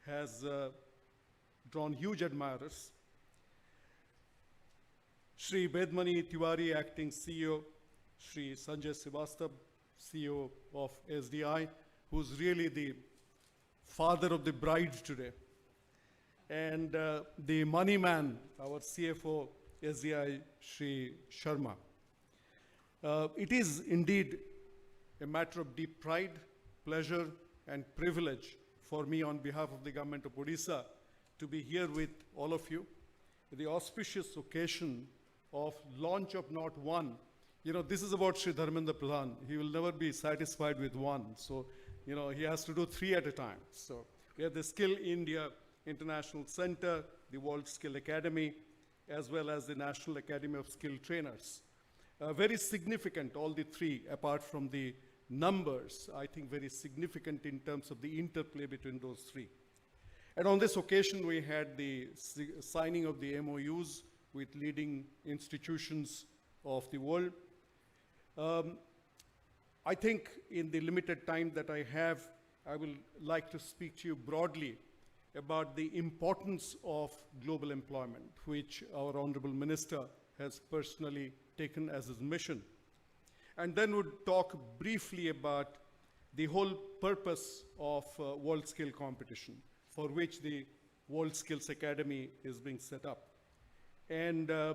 has drawn huge admirers. Sri Vedmani Tiwari, Acting CEO, Sri Sanjay Srivastava, CEO of SDI, who's really the father of the bride today. And the money man, our CFO, SDI, Sri Sharma. It is indeed a matter of deep pride, pleasure, and privilege for me on behalf of the government of Odisha to be here with all of you. The auspicious occasion of launch of not one. You know, this is about Sri Dharmendra Pradhan. He will never be satisfied with one. So, you know, he has to do 3 at a time. So we have the Skill India International Center, the Worldskills Academy, as well as the National Academy of Skill Trainers. Very significant, all the 3, apart from the numbers, I think very significant in terms of the interplay between those 3. And on this occasion, we had the signing of the MOUs with leading institutions of the world. I think in the limited time that I have, I will like to speak to you broadly about the importance of global employment, which our Honorable Minister has personally taken as his mission. And then would talk briefly about the whole purpose of Worldskills competition, for which the Worldskills Academy is being set up. And I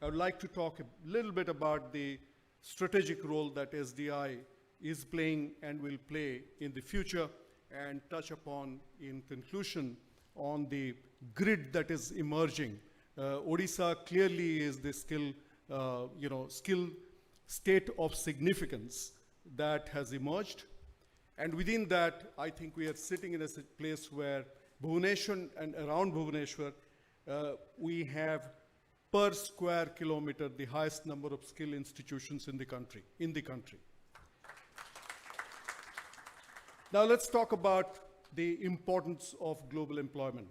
would like to talk a little bit about the strategic role that SDI is playing and will play in the future, and touch upon, in conclusion, on the grid that is emerging. Odisha clearly is the skill state of significance that has emerged. And within that, I think we are sitting in a place where Bhubaneswar and around Bhubaneswar, we have per square kilometer the highest number of skill institutions in the country. Now let's talk about the importance of global employment.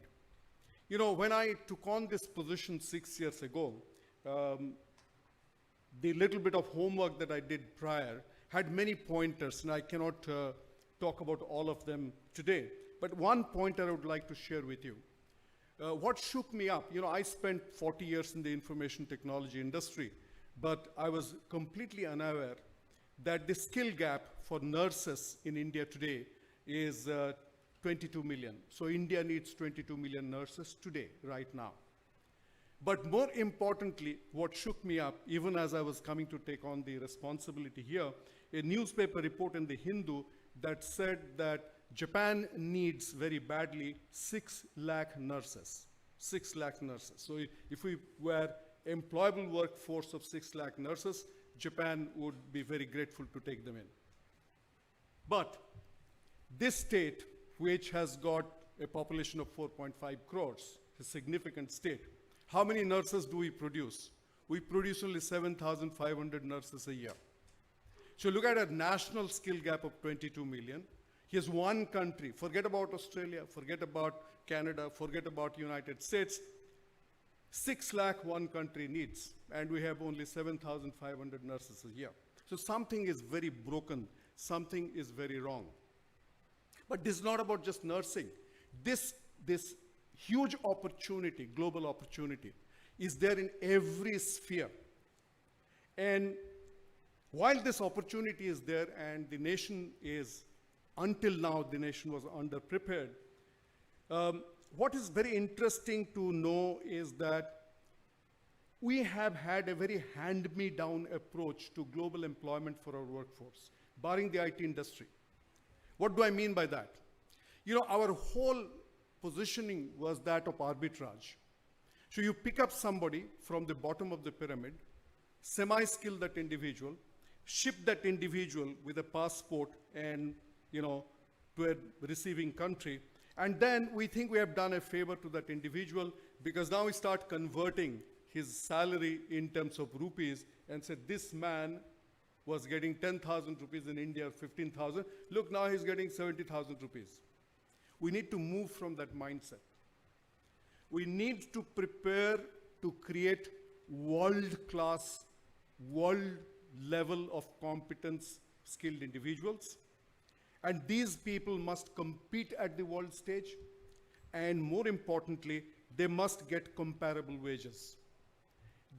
You know, when I took on this position 6 years ago, the little bit of homework that I did prior had many pointers, and I cannot talk about all of them today. But one pointer I would like to share with you. What shook me up, you know, I spent 40 years in the information technology industry, but I was completely unaware that the skill gap for nurses in India today is 22 million. So India needs 22 million nurses today, right now. But more importantly, what shook me up, even as I was coming to take on the responsibility here, a newspaper report in the Hindu that said that Japan needs very badly 6 lakh nurses. 6 lakh nurses. So if we were employable workforce of 6 lakh nurses, Japan would be very grateful to take them in. But this state, which has got a population of 4.5 crores, a significant state, how many nurses do we produce? We produce only 7,500 nurses a year. So look at a national skill gap of 22 million. Here's one country, forget about Australia, forget about Canada, forget about United States, 6 lakh one country needs, and we have only 7,500 nurses a year. So something is very broken, something is very wrong. But this is not about just nursing. This huge opportunity, global opportunity, is there in every sphere. And while this opportunity is there and the nation is, until now, the nation was underprepared, what is very interesting to know is that we have had a very hand-me-down approach to global employment for our workforce, barring the IT industry. What do I mean by that? You know, our whole positioning was that of arbitrage. So you pick up somebody from the bottom of the pyramid, semi-skill that individual, ship that individual with a passport and, you know, to a receiving country, and then we think we have done a favor to that individual because now we start converting his salary in terms of rupees and said this man was getting 10,000 rupees in India, 15,000. Look, now he's getting 70,000 rupees. We need to move from that mindset. We need to prepare to create world-class, world level of competence, skilled individuals. And these people must compete at the world stage. And more importantly, they must get comparable wages.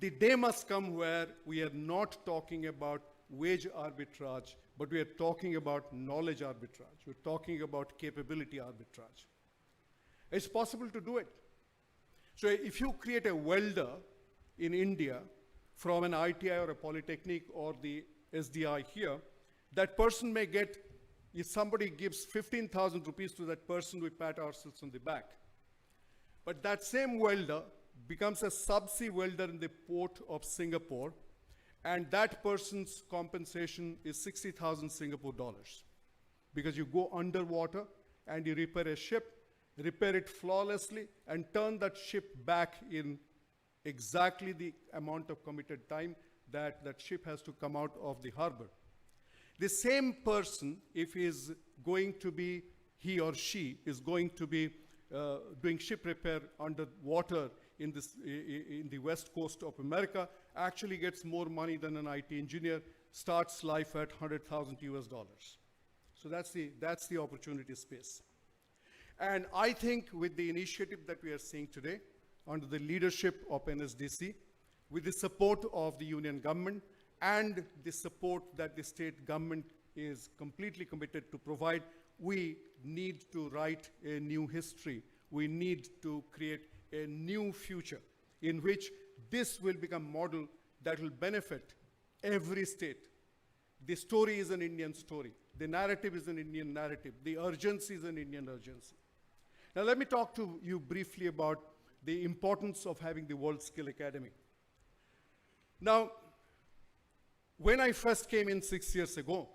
The day must come where we are not talking about wage arbitrage, but we are talking about knowledge arbitrage. We're talking about capability arbitrage. It's possible to do it. So if you create a welder in India from an ITI or a polytechnic or the SDI here, that person may get, if somebody gives 15,000 rupees to that person, we pat ourselves on the back. But that same welder becomes a subsea welder in the port of Singapore, and that person's compensation is 60,000 Singapore dollars. Because you go underwater and you repair a ship, repair it flawlessly, and turn that ship back in exactly the amount of committed time that that ship has to come out of the harbor. The same person, if he is going to be, he or she is going to be doing ship repair underwater in the west coast of America, actually gets more money than an IT engineer, starts life at 100,000 US dollars. So that's the opportunity space. And I think with the initiative that we are seeing today, under the leadership of NSDC, with the support of the union government and the support that the state government is completely committed to provide, we need to write a new history. We need to create a new future in which this will become a model that will benefit every state. The story is an Indian story. The narrative is an Indian narrative. The urgency is an Indian urgency. Now let me talk to you briefly about the importance of having the Worldskills Academy. Now, when I first came in 6 years ago,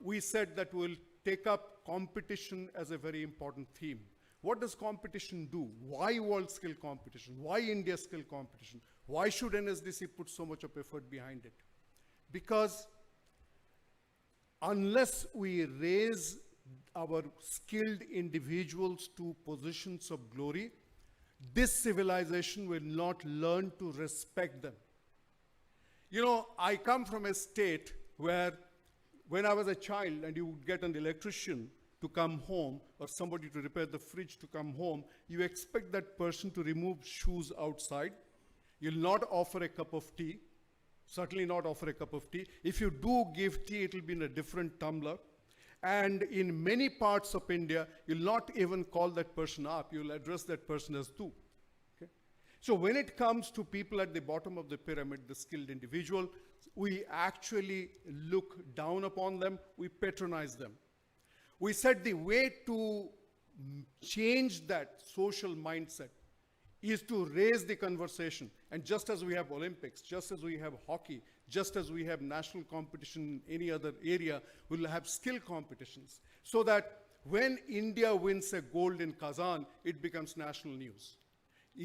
we said that we'll take up competition as a very important theme. What does competition do? Why Worldskills competition? Why India skill competition? Why should NSDC put so much of effort behind it? Because unless we raise our skilled individuals to positions of glory, this civilization will not learn to respect them. You know, I come from a state where when I was a child and you would get an electrician to come home or somebody to repair the fridge to come home, you expect that person to remove shoes outside. You'll not offer a cup of tea, certainly not offer a cup of tea. If you do give tea, it will be in a different tumbler. And in many parts of India, you'll not even call that person up, you'll address that person as tu. Okay? So when it comes to people at the bottom of the pyramid, the skilled individual, we actually look down upon them, we patronize them. We said the way to change that social mindset is to raise the conversation. And just as we have Olympics, just as we have hockey, just as we have national competition in any other area, we'll have skill competitions. So that when India wins a gold in Kazan, it becomes national news.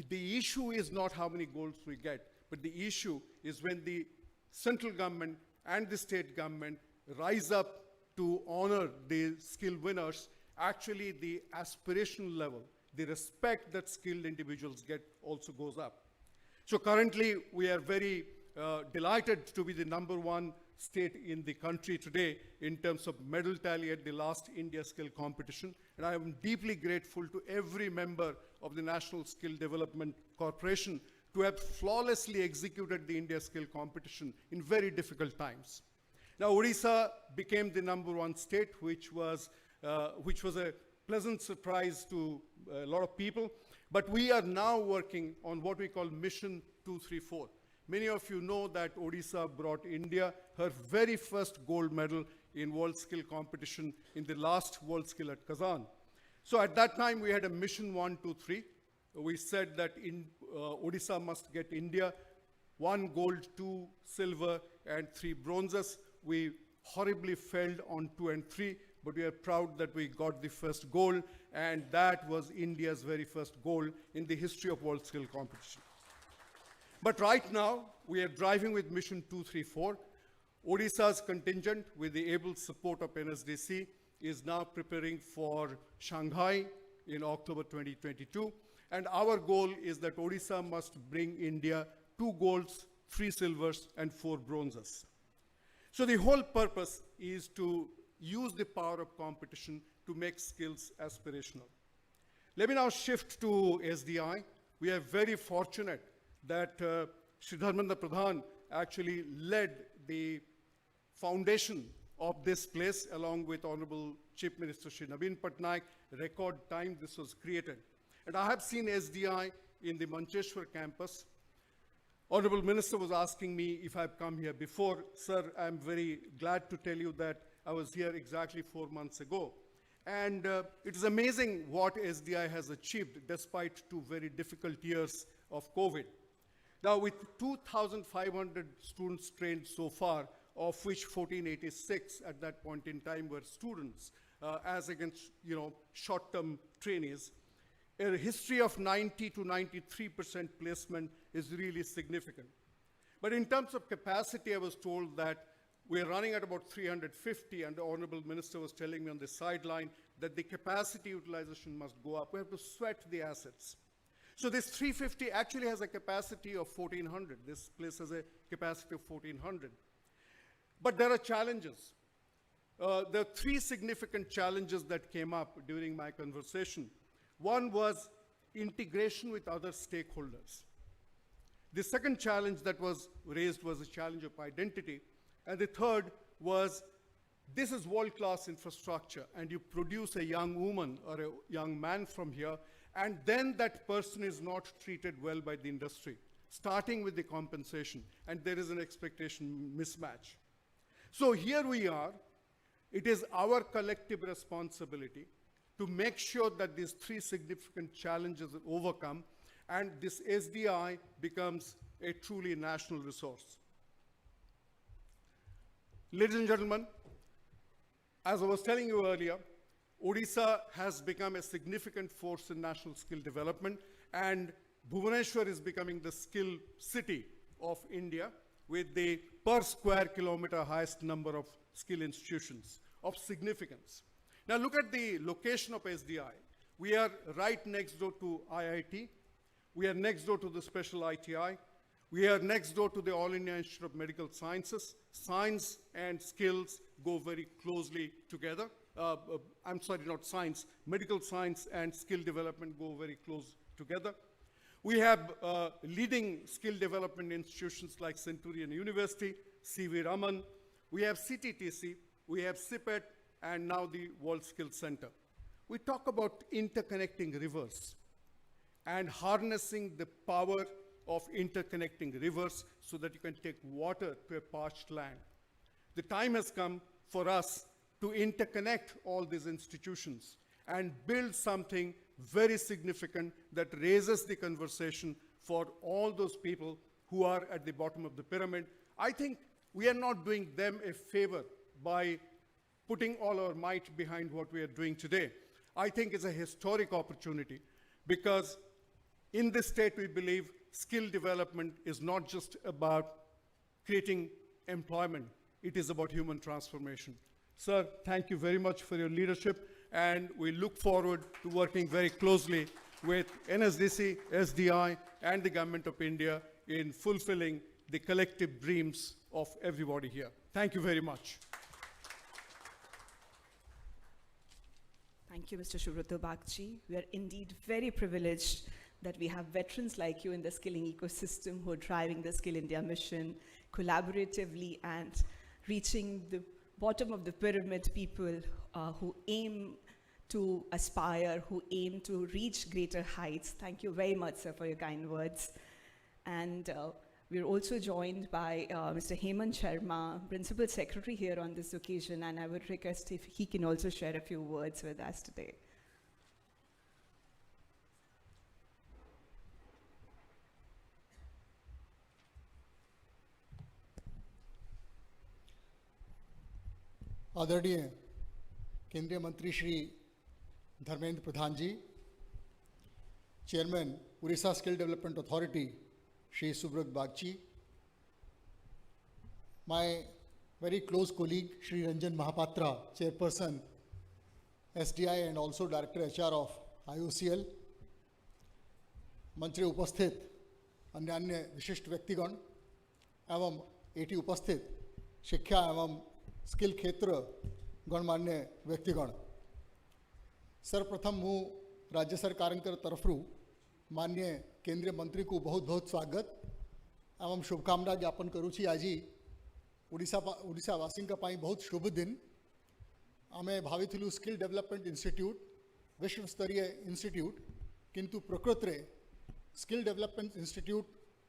The issue is not how many golds we get, but the issue is when the central government and the state government rise up to honor the skill winners, actually the aspirational level, the respect that skilled individuals get also goes up. So currently, we are very delighted to be the #1 state in the country today in terms of medal tally at the last India Skill Competition. And I am deeply grateful to every member of the National Skill Development Corporation to have flawlessly executed the India Skill Competition in very difficult times. Now, Odisha became the #1 state, which was a pleasant surprise to a lot of people. But we are now working on what we call Mission 234. Many of you know that Odisha brought India her very first gold medal in Worldskills competition in the last Worldskills at Kazan. So at that time, we had a Mission 1, 2, 3. We said that Odisha must get India 1 gold, 2 silver, and 3 bronzes. We horribly failed on 2 and 3, but we are proud that we got the first gold, and that was India's very first gold in the history of Worldskills competition. But right now, we are driving with Mission 234. Odisha's contingent, with the able support of NSDC, is now preparing for Shanghai in October 2022. And our goal is that Odisha must bring India 2 golds, 3 silvers, and 4 bronzes. So the whole purpose is to use the power of competition to make skills aspirational. Let me now shift to SDI. We are very fortunate that Shri Dharmendra Pradhan actually led the foundation of this place along with Honorable Chief Minister Shri Naveen Patnaik. Record time this was created. And I have seen SDI in the Mancheshwar campus. Honorable Minister was asking me if I've come here before. Sir, I'm very glad to tell you that I was here exactly 4 months ago. And it is amazing what SDI has achieved despite 2 very difficult years of COVID. Now, with 2,500 students trained so far, of which 1,486 at that point in time were students, as against short-term trainees, a history of 90 to 93% placement is really significant. But in terms of capacity, I was told that we're running at about 350, and the Honorable Minister was telling me on the sideline that the capacity utilization must go up. We have to sweat the assets. So this 350 actually has a capacity of 1,400. This place has a capacity of 1,400. But there are challenges. There are 3 significant challenges that came up during my conversation. One was integration with other stakeholders. The second challenge that was raised was a challenge of identity. And the third was, this is world-class infrastructure, and you produce a young woman or a young man from here, and then that person is not treated well by the industry, starting with the compensation, and there is an expectation mismatch. So here we are. It is our collective responsibility to make sure that these 3 significant challenges are overcome, and this SDI becomes a truly national resource. Ladies and gentlemen, as I was telling you earlier, Odisha has become a significant force in national skill development, and Bhubaneswar is becoming the skill city of India with the per square kilometer highest number of skill institutions of significance. Now look at the location of SDI. We are right next door to IIT. We are next door to the special ITI. We are next door to the All India Institute of Medical Sciences. Science and skills go very closely together. I'm sorry, not science. Medical science and skill development go very close together. We have leading skill development institutions like Centurion University, C.V. Raman. We have CTTC. We have CPET, and now the Worldskills Center. We talk about interconnecting rivers and harnessing the power of interconnecting rivers so that you can take water to a parched land. The time has come for us to interconnect all these institutions and build something very significant that raises the conversation for all those people who are at the bottom of the pyramid. I think we are not doing them a favor by putting all our might behind what we are doing today. I think it's a historic opportunity because in this state we believe skill development is not just about creating employment, it is about human transformation. Sir, thank you very much for your leadership, and we look forward to working very closely with NSDC, SDI, and the Government of India in fulfilling the collective dreams of everybody here. Thank you very much. Thank you, Mr. Subrata Bagchi. We are indeed very privileged that we have veterans like you in the skilling ecosystem who are driving the Skill India mission collaboratively and reaching the bottom of the pyramid people who aim to aspire, who aim to reach greater heights. Thank you very much, sir, for your kind words. And we're also joined by Mr. Hemant Sharma, Principal Secretary here on this occasion, and I would request if he can also share a few words with us today. आदरणीय केंद्रीय मंत्री Shri Dharmendra Pradhan ji, chairman Orissa skill development authority Shri Subrata Bagchi, my very close colleague Shri Ranjan Mahapatra, chairperson SDI and also director HR of IOCL, मंच रे उपस्थित अन्य विशिष्ट व्यक्तिगण एवं eighty उपस्थित शिक्षा एवं स्किल क्षेत्र गणमान्य व्यक्तिगण, सर्वप्रथम मु राज्य सरकार तरफ माननीय केंद्रीय मंत्री को बहुत बहुत स्वागत एवं शुभकामना ज्ञापन करुँची। आज ओडिशावासी बहुत शुभ दिन। आम भावी स्किल डेवलपमेंट इंस्टीट्यूट विश्व स्तरीय इंस्टीट्यूट, किंतु प्रकृत रे स्किल डेवलपमेंट इंस्टीट्यूट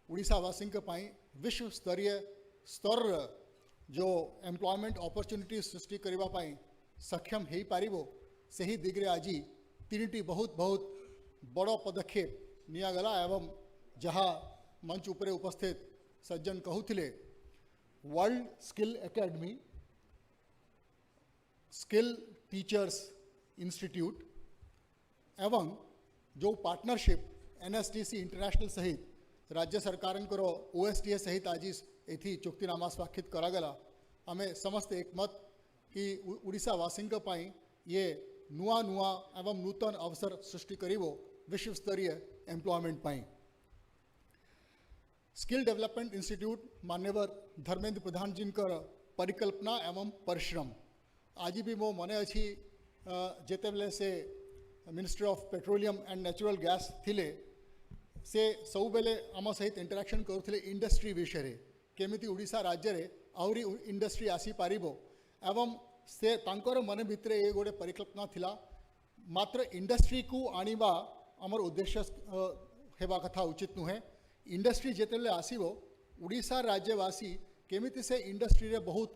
ओडिशावासी विश्व स्तरीय स्तर जो एम्प्लॉयमेंट अपॉर्चुनिटी सृष्टि करने सक्षम हो पारिबो, सही दिगरे आज तीन बहुत बहुत बड़ पदक्षेप नियागला एवं जहाँ मंच उपरे उपस्थित सज्जन कहूथिले world skill academy, skill teachers institute एवं जो पार्टनरशिप एनएसडीसी इंटरनेशनल सहित राज्य सरकार ओएसडीए सहित आज एथी चुक्तिनामा स्वाक्षरित करागला। आमे समस्त एकमत कि ओडिशावासी ये नुआ नुआ एवं नूतन अवसर सृष्टि करिवो विश्व स्तरीय एम्प्लॉयमेंट पाई। स्किल डेवलपमेंट इंस्टीट्यूट मान्यवर धर्मेंद्र प्रधान जी परिकल्पना एवं परिश्रम आज भी मो मने अच्छी जेते बेले से minister of petroleum and natural gas थिले से सब बेले आम सहित इंटरेक्शन करुले इंडस्ट्री विषय केमिति ओडिशा राज्य रे आहरी इंडस्ट्री आसी पारिबो एवं से तांकर मन भितर ये गोटे परिकल्पना थिला मात्र इंडस्ट्री को आनिबा आमर उद्देश्य हेबा कथा उचित नुहे। इंडस्ट्री जेतेले आसीबो ओडिशा राज्यवासी केमिति से इंडस्ट्री रे बहुत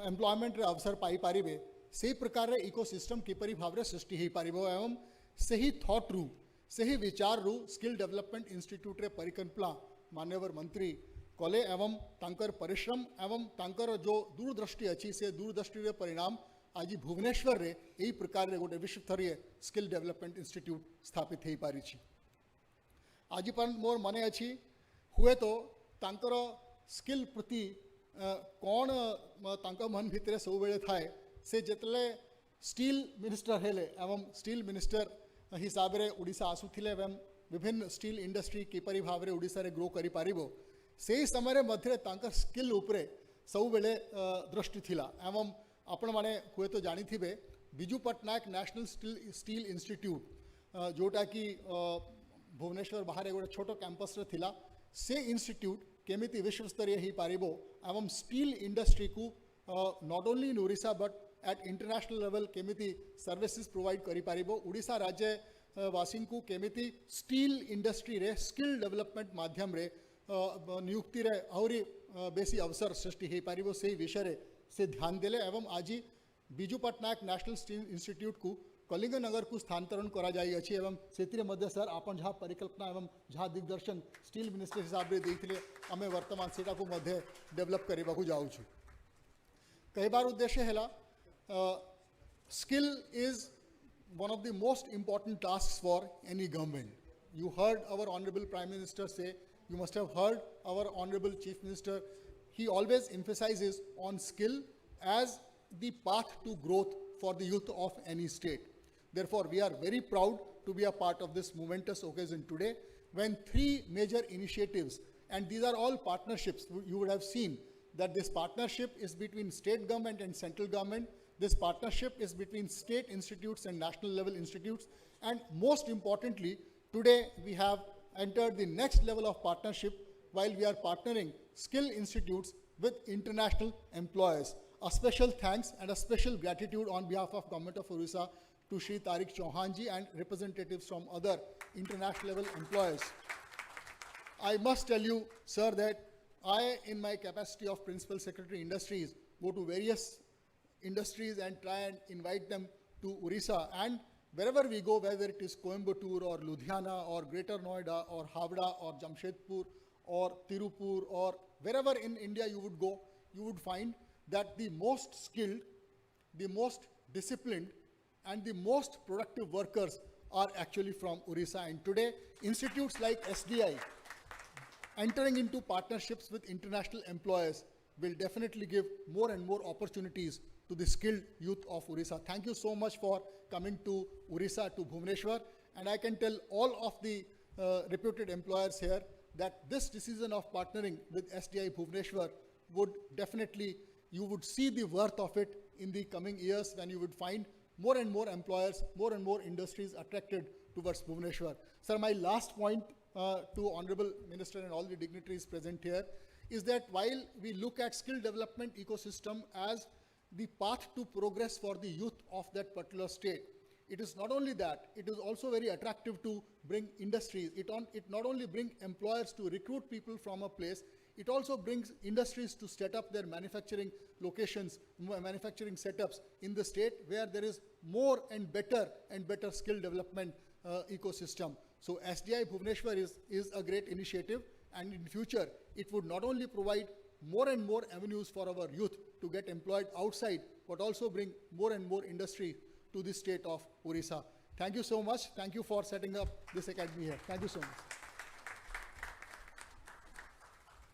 एम्प्लॉयमेंट रे अवसर पाई पारिबे, से प्रकार रे इकोसिस्टम किपरि भाव रे सृष्टि ही पारिबो एवं सही थॉट रू सही विचार रू स्किल डेवलपमेंट इंस्टीट्यूट रे परिकल्पना मान्यवर मंत्री कले एवं तांकर परिश्रम एवं तांकर जो दूरदृष्टि अच्छी से दूरदृष्टि रे परिणाम आज भुवनेश्वर रे यही प्रकार रे गोटे विश्व स्तरीय स्किल डेवलपमेंट इंस्टीट्यूट स्थापित हो पारी। आज पर मोर मने अच्छी हुए तो तांकर स्किल प्रति कौन तांका मन भितर सब बेले थाए से जितले स्टील मिनिस्टर हेले एवं स्टील मिनिस्टर हिसाब रे ओडिशा आसुथिले एवं विभिन्न स्टील इंडस्ट्री किपरि भाव रे ओडिशा रे ग्रो करि पारिबो, से समय रे मध्य तांका स्किल उपरे सब बेले दृष्टि थिला एवं आपण माने हुए तो जानी थिबे Biju Patnaik national steel institute जोटा कि भुवनेश्वर बाहर गोटे छोट कैंपस रे थिला, से इंस्टीट्यूट केमिति विश्व स्तरीय ही पारिबो एवं स्टील इंडस्ट्री को not only in Odisha but at international level केमिति services provide करी पारिबो उड़ीसा राज्य वासिन को केमिति स्टील इंडस्ट्री रे स्किल डेवलपमेंट माध्यम रे नियुक्ति रे आहुरी बेसी अवसर सृष्टि हे पारिबो से विषय रे से ध्यान देले एवं आज Biju Patnaik national steel institute को कलिंगनगर को स्थानांतरण करा जाई अछि एवं सेतिरे मध्य सर आपन जहाँ परिकल्पना एवं जहाँ दिग्दर्शन स्टील मिनिस्टर हिसाब रे देइथिले आमे वर्तमान सेटा को मध्य डेवलप करिबा को जाउ छु कई बार उद्देश्य हैला skill is one of the most important tasks for any government. You heard our honorable Prime Minister say, you must have heard our honorable Chief Minister, he always emphasizes on skill as the path to growth for the youth of any state. Therefore, we are very proud to be a part of this momentous occasion today when three major initiatives, and these are all partnerships, you would have seen that this partnership is between state government and central government. This partnership is between state institutes and national level institutes. And most importantly, today we have entered the next level of partnership while we are partnering skill institutes with international employers. A special thanks and a special gratitude on behalf of Government of Orissa to Shri Tariq Chauhan ji and representatives from other international level employers. I must tell you, sir, that I, in my capacity of Principal Secretary Industries, go to various industries and try and invite them to Orissa. And wherever we go, whether it is Coimbatore or Ludhiana or Greater Noida or Havda or Jamshedpur or Tirupur or wherever in India you would go, you would find that the most skilled, the most disciplined, and the most productive workers are actually from Orissa. And today, institutes like SDI entering into partnerships with international employers will definitely give more and more opportunities to the skilled youth of Orissa. Thank you so much for coming to Orissa, to Bhubaneswar. And I can tell all of the reputed employers here that this decision of partnering with SDI Bhubaneswar would definitely, you would see the worth of it in the coming years when you would find more and more employers, more and more industries attracted towards Bhubaneswar. Sir, my last point to Honorable Minister and all the dignitaries present here is that while we look at skill development ecosystem as the path to progress for the youth of that particular state, it is not only that, it is also very attractive to bring industries. It not only brings employers to recruit people from a place, it also brings industries to set up their manufacturing locations, manufacturing setups in the state where there is more and better skill development ecosystem. So SDI Bhubaneswar is a great initiative, and in future it would not only provide more and more avenues for our youth to get employed outside, but also bring more and more industry to the state of Orissa. Thank you so much. Thank you for setting up this academy here. Thank you so much.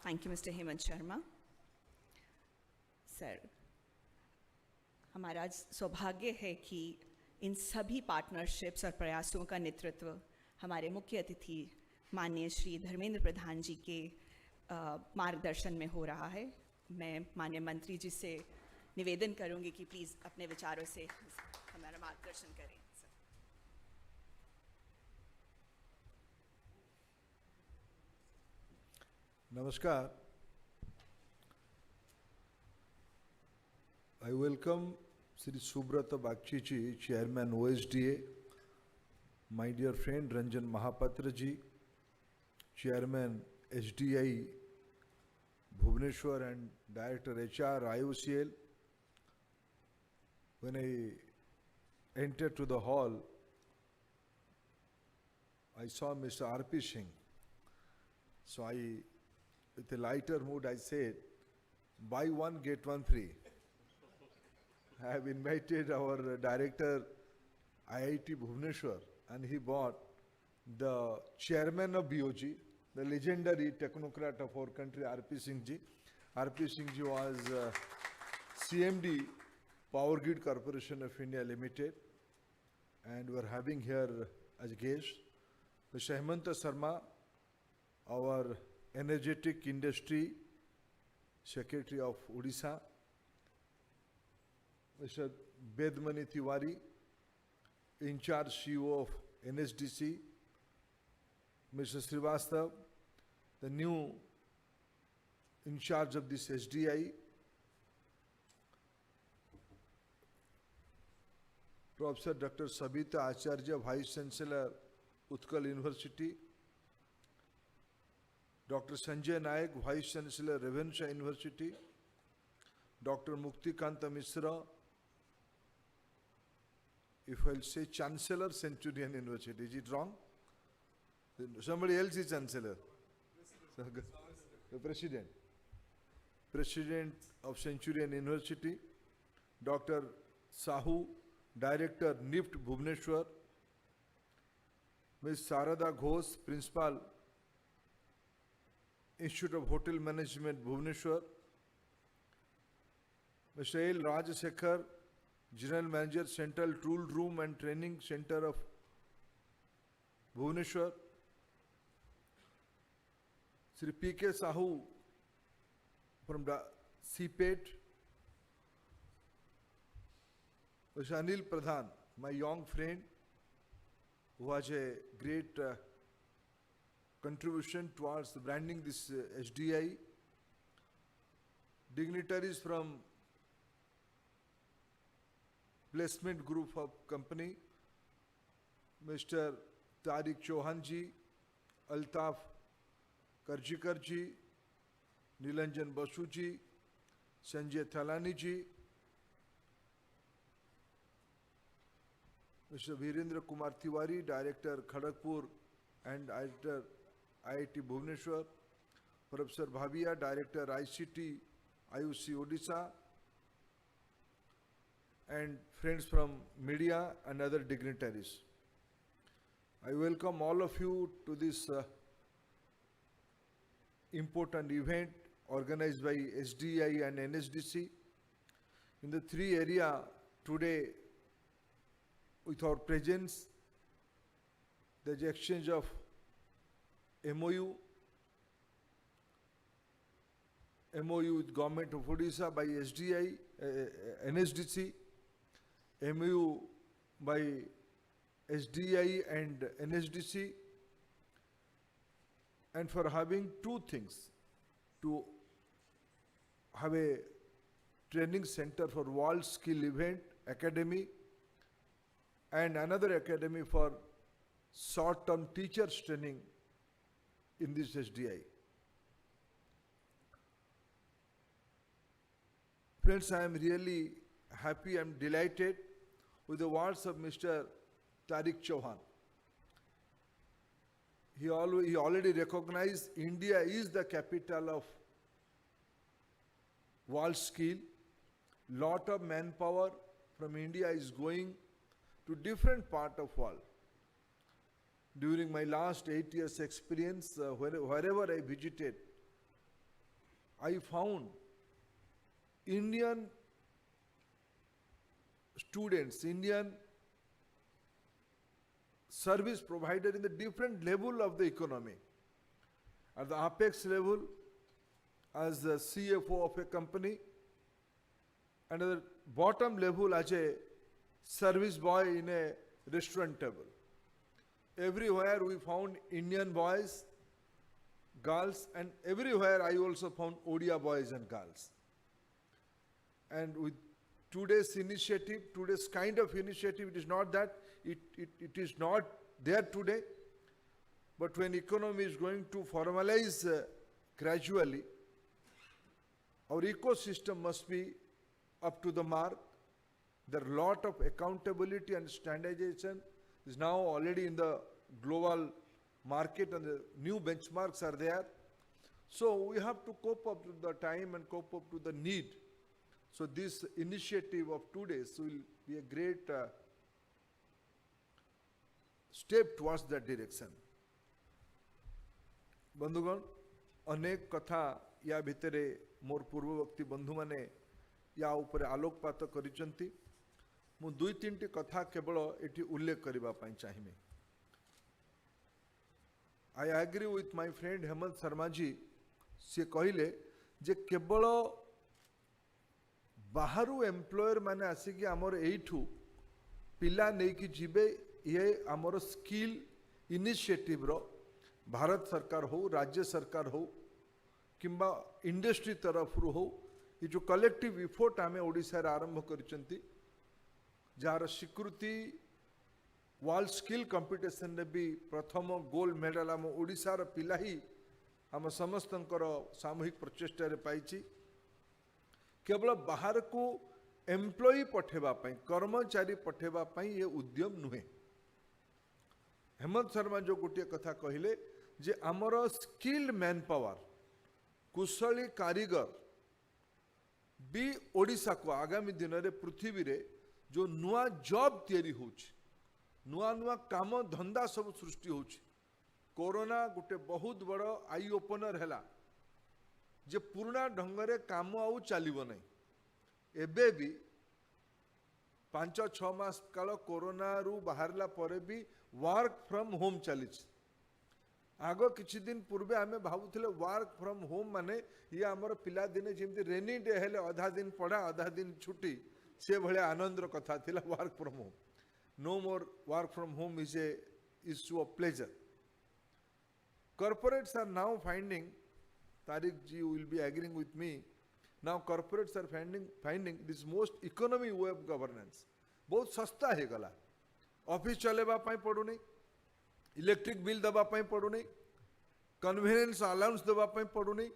Thank you, Mr. Hemant Sharma. Sir, हमारा आज सौभाग्य है कि इन सभी partnerships और प्रयासों का नेतृत्व हमारे मुख्य अतिथि माननीय श्री धर्मेंद्र प्रधान जी के मार्गदर्शन में हो रहा है. मैं माननीय मंत्री जी से निवेदन करूंगी कि प्लीज़ अपने विचारों से हमारा मार्गदर्शन करें. Namaskar. I welcome Sri Subrata Bagchi ji, Chairman OSDA, my dear friend Ranjan Mahapatra ji, Chairman SDI Bhubaneswar and Director HR IOCL. When I entered to the hall, I saw Mr. R.P. Singh. So with a lighter mood, I said, buy one, get one free. I have invited our director, IIT Bhubaneswar, and he bought the chairman of BOG, the legendary technocrat of our country, R.P. Singh ji. R.P. Singh ji was CMD, Power Grid Corporation of India Limited, and we are having here as guest Mr. Hemant Sharma, our energetic industry secretary of Odisha, Mr. Bedmani Tiwari, in charge CEO of NSDC, Mr. Srivastav, the new in charge of this SDI, Professor Dr. Sabita Acharya, Vice Chancellor, Utkal University, Dr. Sanjay Naik, Vice Chancellor, Revenue University, Dr. Muktikanta Misra, if I'll say Chancellor, Centurion University, is it wrong? Somebody else is Chancellor. The President. President of Centurion University, Dr. Sahu, Director, NIFT Bhubaneswar, Ms. Sarada Ghosh, Principal, Institute of Hotel Management, Bhubaneswar, Mr. L. Rajasekhar, General Manager, Central Tool Room and Training Center of Bhubaneswar, Sri P.K. Sahu from the CPET, Mr. Anil Pradhan, my young friend, who has a great contribution towards branding this SDI, dignitaries from placement group of company, Mr. Tariq Chauhan ji, Altaf Karjikar ji, Nilanjan Basu ji, Sanjay Thalani ji, Mr. Virendra Kumar Tiwari, Director Kharagpur and Director IIT Bhubaneswar, Professor Bhavia, Director ICT IUC Odisha, and friends from media and other dignitaries. I welcome all of you to this important event organized by SDI and NSDC. In the three areas today, with our presence, there's exchange of MOU with Government of Odisha by SDI, NSDC, MOU by SDI and NSDC, and for having two things, to have a training center for Worldskills event academy and another academy for short-term teachers training in this SDI. Friends, I am really happy, I am delighted with the words of Mr. Tariq Chauhan. He already recognized India is the capital of Worldskills. Lot of manpower from India is going to different part of world. During my last 8 years experience, wherever I visited, I found Indian students, Indian service provider in the different level of the economy. At the apex level, as the CFO of a company, and at the bottom level as a service boy in a restaurant table. Everywhere we found Indian boys, girls, and everywhere I also found Odia boys and girls. And with today's initiative, today's kind of initiative, it is not that, it is not there today, but when economy is going to formalize gradually, our ecosystem must be up to the mark. There are a lot of accountability and standardization is now already in the global market, and the new benchmarks are there. So we have to cope up to the time and cope up to the need. So this initiative of 2 days will be a great step towards that direction. बंधुगण, अनेक कथा या भितरे मोर पूर्ववर्ती बंधु माने या ऊपर आलोकपात करिसंती। मु दुई तीनटी कथा केवल एटी उल्लेख करबा पई चाहिमे। I agree with my friend Hemant Sharma ji, से कहिले जे केवल बाहरु एम्प्लॉयर माने आसिकी आमर एठू पिला नेकी जिबे, ये आमर स्किल इनिशिएटिव रो भारत सरकार हो, राज्य सरकार हो, किंबा इंडस्ट्री तरफ हो, ये जो कलेक्टिव इफोर्ट आमे ओडिसा रे आरंभ करिसंती, जार स्वीकृति वर्ल्ड स्किल कंपटीशन रे भी प्रथम गोल्ड मेडल आम ओडिशार पिला ही आम समस्तंकर सामूहिक प्रचेष्टा रे पाइछि। केवल बाहर को एम्प्लॉई पठेबा पई कर्मचारी पठेबा पई ये उद्यम नुहे। हेमंत शर्मा जो गोटे कथा कहले जे आमर स्किल्ड मैन पावर कुशली कारीगर भी ओडिशा को आगामी दिन रे पृथ्वी रे जो नुआ जॉब तैयारी होछि, नुआ नुआ काम धंदा सब सृष्टि होछि। कोरोना गोटे बहुत बड़ आई ओपनर हैला जे पुराना ढंगरे काम आउ चलिबो नै। एबे भी 5-6 मास काल कोरोना रु बाहरला परे भी वर्क फ्रॉम होम चली। आग किछि दिन पूर्वे आमे भाबुथिले वर्क फ्रॉम होम माने ये आमर पिला दिने जेमति रेनी डे हेले आधा दिन पढ़ा आधा दिन छुट्टी से भले आनंदर कथा थिला work from home. No more work from home is a issue of pleasure. Corporates are now finding, Tariq ji will be agreeing with me, now corporates are finding this most economy way of governance. बहुत सस्ता है गला। Office चलेबा पाई पड़ू नहीं, electric bill दबा पाई पड़ू नहीं, convenience allowance दबा पाई पड़ू नहीं।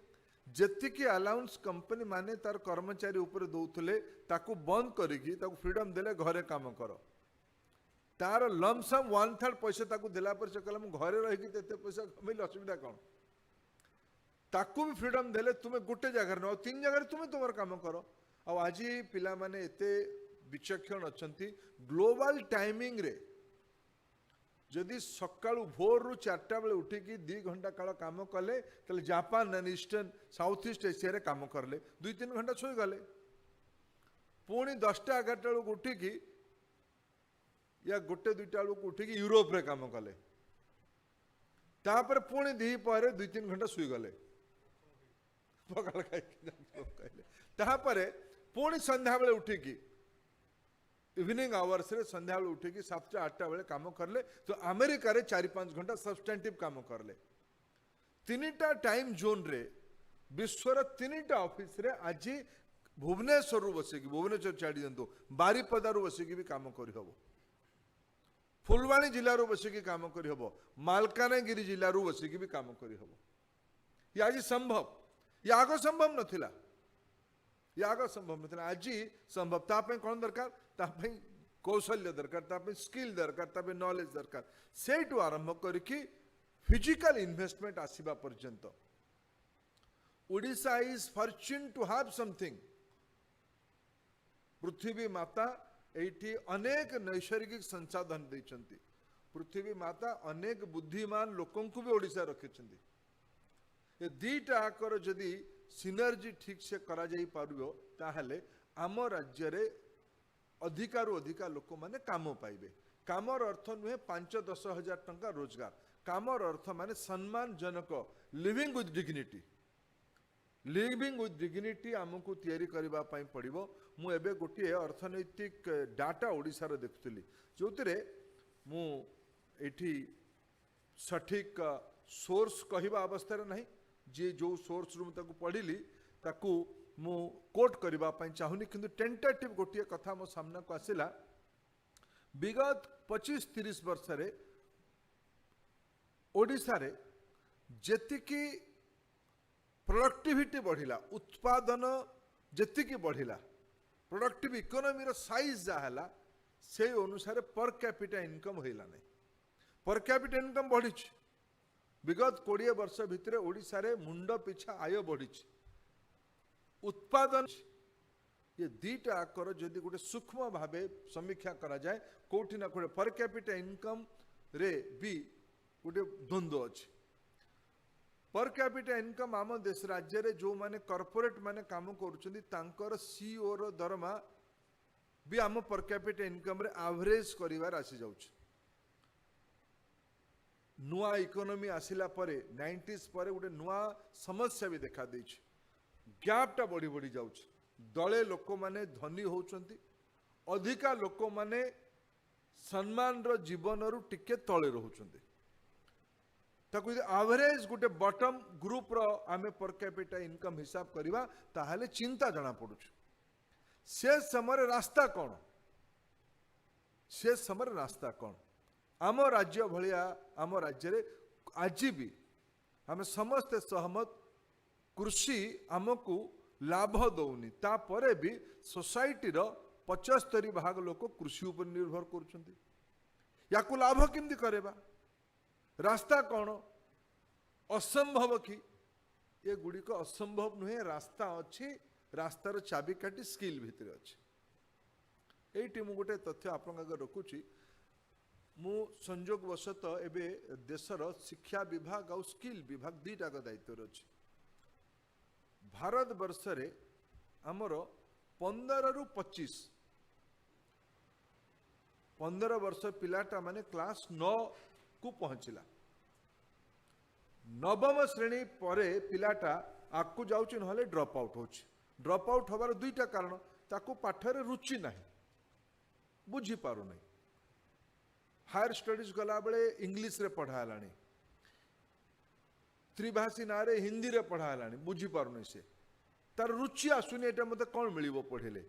जेतिकी अलाउंस कंपनी माने तार कर्मचारी ऊपर दौथले ताकू बंद करिकी ताकू फ्रीडम देले घरे काम करो। तार लमसम 1/3 पैसा ताकू दिला पर से कहला मु घरे रही कि तेते पैसा कमेल असुविधा कौन। ताकू भी फ्रीडम देले तुमे गुटे जगह न 3 जगह तुमे तोर काम करो। आ आज पिला माने एते विचक्षण अछंती ग्लोबल टाइमिंग रे जदि सकाळू भोर रु 4टा बेले उठी कि 2 घंटा काल काम कले तले Japan and eastern south east Asia रे काम करले 2-3 घंटा सोई गले। पुणी 10टा 11टा बेले उठी कि या 1-2टा बेले उठी कि यूरोप रे काम कले। तापर पुणी दी परे 2-3 घंटा सोई गले पकाल खाइले। तापर पुणी संध्या बेले उठी कि इवनिंग आवर्स रे संध्या बेले उठी कि 7-8टा बेले काम करले। तो अमेरिका रे 4-5 घंटा सब्सटेंटिव काम करले। 3टा टाइम जोन रे विश्वर 3टा ऑफिस रे आज भुवनेश्वर रु बसे कि भुवनेश्वर छाड़ी दंतो बारीपदा रु बसे कि भी काम करि हबो। फुलवाणी जिल्ला रु बसे कि काम करि हबो। मालकानगिरी जिल्ला रु बसे कि भी काम करि हबो। ये आज संभव, ये आगो संभव नथिला। ये आगो संभव नथिला, आज संभव। ता पे कोन दरकार, ता पे कौशल्य दरकार, ता पे स्किल दरकार, ता पे नॉलेज दरकार। सेटू आरंभ करिकि फिजिकल इन्वेस्टमेंट आसीबा पर्यंत Odisha is fortune to have something. पृथ्वी माता एठी अनेक नैसर्गिक संसाधन दैछंती। पृथ्वी माता अनेक बुद्धिमान लोकन को भी ओडिशा रखिछंती। ये दीटा आकर जदि सिनर्जी ठीक से करा जाई पारिबो ताहले आम राज्य रे अधिकारु अधिका लोक माने काम पाइबे। कामर अर्थ नुहे 5-10 हजार टंका रोजगार। कामर अर्थ माने सम्मानजनक living with dignity. Living with dignity आमको तैयारी करबा पई पड़िबो। मु एबे गोटे अर्थनैतिक डाटा ओडिसा रे देखुतली जोतिरे मु एठी सठिक सोर्स कहिबा अवस्था रे नहीं। जे जो सोर्स रूम ताकू पढ़िली ताकू मु कोट करबा पई चाहुनी, किंतु टेंटेटिव गोटे कथा मो सामना को आसिला। विगत 25-30 वर्ष रे ओडिसा रे जेतिकी प्रोडक्टिविटी बढ़िला, उत्पादन जेतिकी बढ़िला, प्रोडक्टिव इकोनॉमी रो साइज जाहला से अनुसार पर कैपिटा इनकम होइला नहीं। पर कैपिटा इनकम बढ़ी विगत 20 वर्ष भितर ओडिशा रे मुंड पिछा आय बढ़ी। उत्पादन ये दीटा आकर जदि गोटे सूक्ष्म भावे समीक्षा करा जाए कोठी ना कोठे पर कैपिटा इनकम रे भी गोटे द्वंद्व अछि। पर कैपिटा इनकम आम देश राज्य रे जो माने कॉर्पोरेट माने काम करूछंदी तांकर सीईओ रो दरमा भी आम पर कैपिटा इनकम रे एवरेज करिवार आसी जाउछ। नुआ इकोनॉमी आसिला परे 90s परे गोटे नुआ समस्या भी देखा देछ। गैपटा बढ़ी बढ़ी जाउछ। दले लोक माने धनी होउछंती, अधिका लोक माने सम्मान रो जीवन रु टिके तळे रहउछंती। ताकू एवरेज गोटे बॉटम ग्रुप रो आमे पर कैपिटा इनकम हिसाब करिवा ताहाले चिंता जणा पडुछ। से समय रास्ता कोन से समय रास्ता कौन आम राज्य भलिया आम राज्य रे आज भी आम समस्ते सहमत कृषि आमको लाभ दौनी तापरे भी सोसाइटी रो 75% लोक कृषि उपर निर्भर करुछंती याकू लाभ केमती करेबा रास्ता कौन असंभव कि ये गुड़िक असंभव नुहे रास्ता अच्छी रास्तार चाबिकाठी स्किल भितर अच्छी ये मु गोटे तथ्य आपण रखुची मु संजोग वशत एबे देशर शिक्षा विभाग और स्किल विभाग दुईटाक दायित्व अच्छी भारत वर्ष रे आमर 15 रु 25 15 वर्ष पिलाटा माने क्लास 9 को पहुंचला नवम श्रेणी परे पिलाटा आगु जाउची नहले ड्रॉप आउट होची ड्रॉप आउट होबार दुईटा कारण ताको पाठरे रुचि नाही बुझी पारु नाही हायर स्टडीज गला बेले इंग्लिश रे पढ़ालानी त्रिभाषी ना रे हिंदी रे पढ़ालानी बुझी पारु नहीं से तार रुचि आसुनी एटा मते कोन मिलिबो पढ़ेले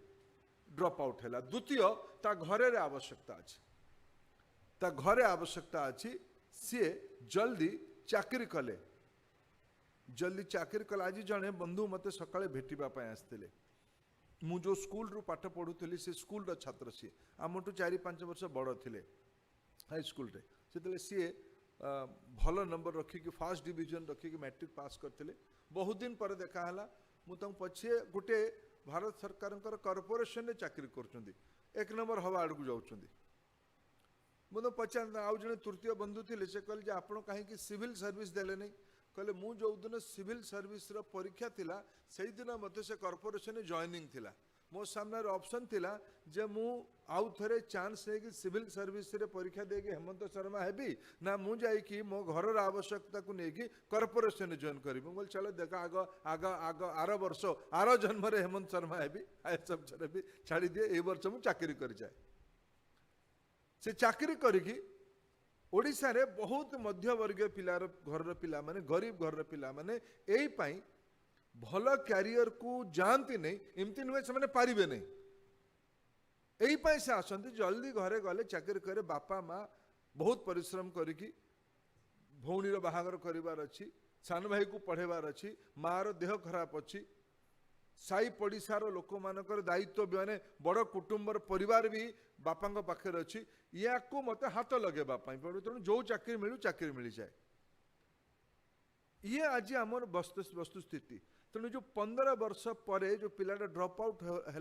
ड्रॉप आउट हैला द्वितीय ता घरे रे आवश्यकता अछि ता घरे आवश्यकता अछि से जल्दी चाकरी कले जल्दी चाकरी कले आज जने बंधु मते सकाळे भेटिबा पय आस्तिले मु जो स्कूल रु पाठ पढुतली से स्कूल रो छात्र सी आमटू 4-5 वर्ष बड़ थिले हाई स्कूल रे सेतले सी भल नंबर रखी कि फर्स्ट डिवीजन रखी कि मैट्रिक पास करथिले बहुत दिन पर देखा हला मु तम पछे गुटे भारत सरकार कॉर्पोरेशन रे चाकरी करछंदी एक नंबर हवा आड़ को जाउछंदी मुझे पचार आउ जड़े तृतीय बंधु थे से कहले आपण कहीं सिविल सर्विस देले नहीं कहले मु जो दिन सिविल सर्विस रो परीक्षा थिला से दिन मते से कॉर्पोरेशन जॉइनिंग थिला मो सामने ऑप्शन थिला जे मु आउ थरे चांस है कि सिविल सर्विस रे परीक्षा दे के हेमंत शर्मा हेबी ना मु जाई कि मो घर रो आवश्यकता को नै कि कॉर्पोरेशन जॉइन करिबो बोल चलो देखा आग आग आग आर वर्ष आर जन्म रे हेमंत शर्मा हेबी आय सब छरे भी छाड़ी दिए ए वर्ष मु चाकरी कर जाए से चाकरी करिकी ओडिशा रे बहुत मध्यवर्गीय पिलार घर पिला माने गरीब घर पिला माने एई पाई भल कैरियर को जानती नहीं एमती नुहे से पारिबे नहीं एई पाई से आसंती जल्दी घरे गले चाकरी करे बापा माँ बहुत परिश्रम करिकी भौणीर बाहागर करिवार अछि सान भाई को पढ़ेबार अछि मार देह खराब अछि साई पड़िशार लोक मानकर दायित्व माने बड़ कुटुंबर परिवार भी बापा पाखे अच्छी या को मत हाथ लगेबा पड़े तेणु जो चाकरी मिल जाए ये आज आम वस्तुस्थिति तेणु जो 15 वर्ष पर जो पिलाटा ड्रॉप आउट है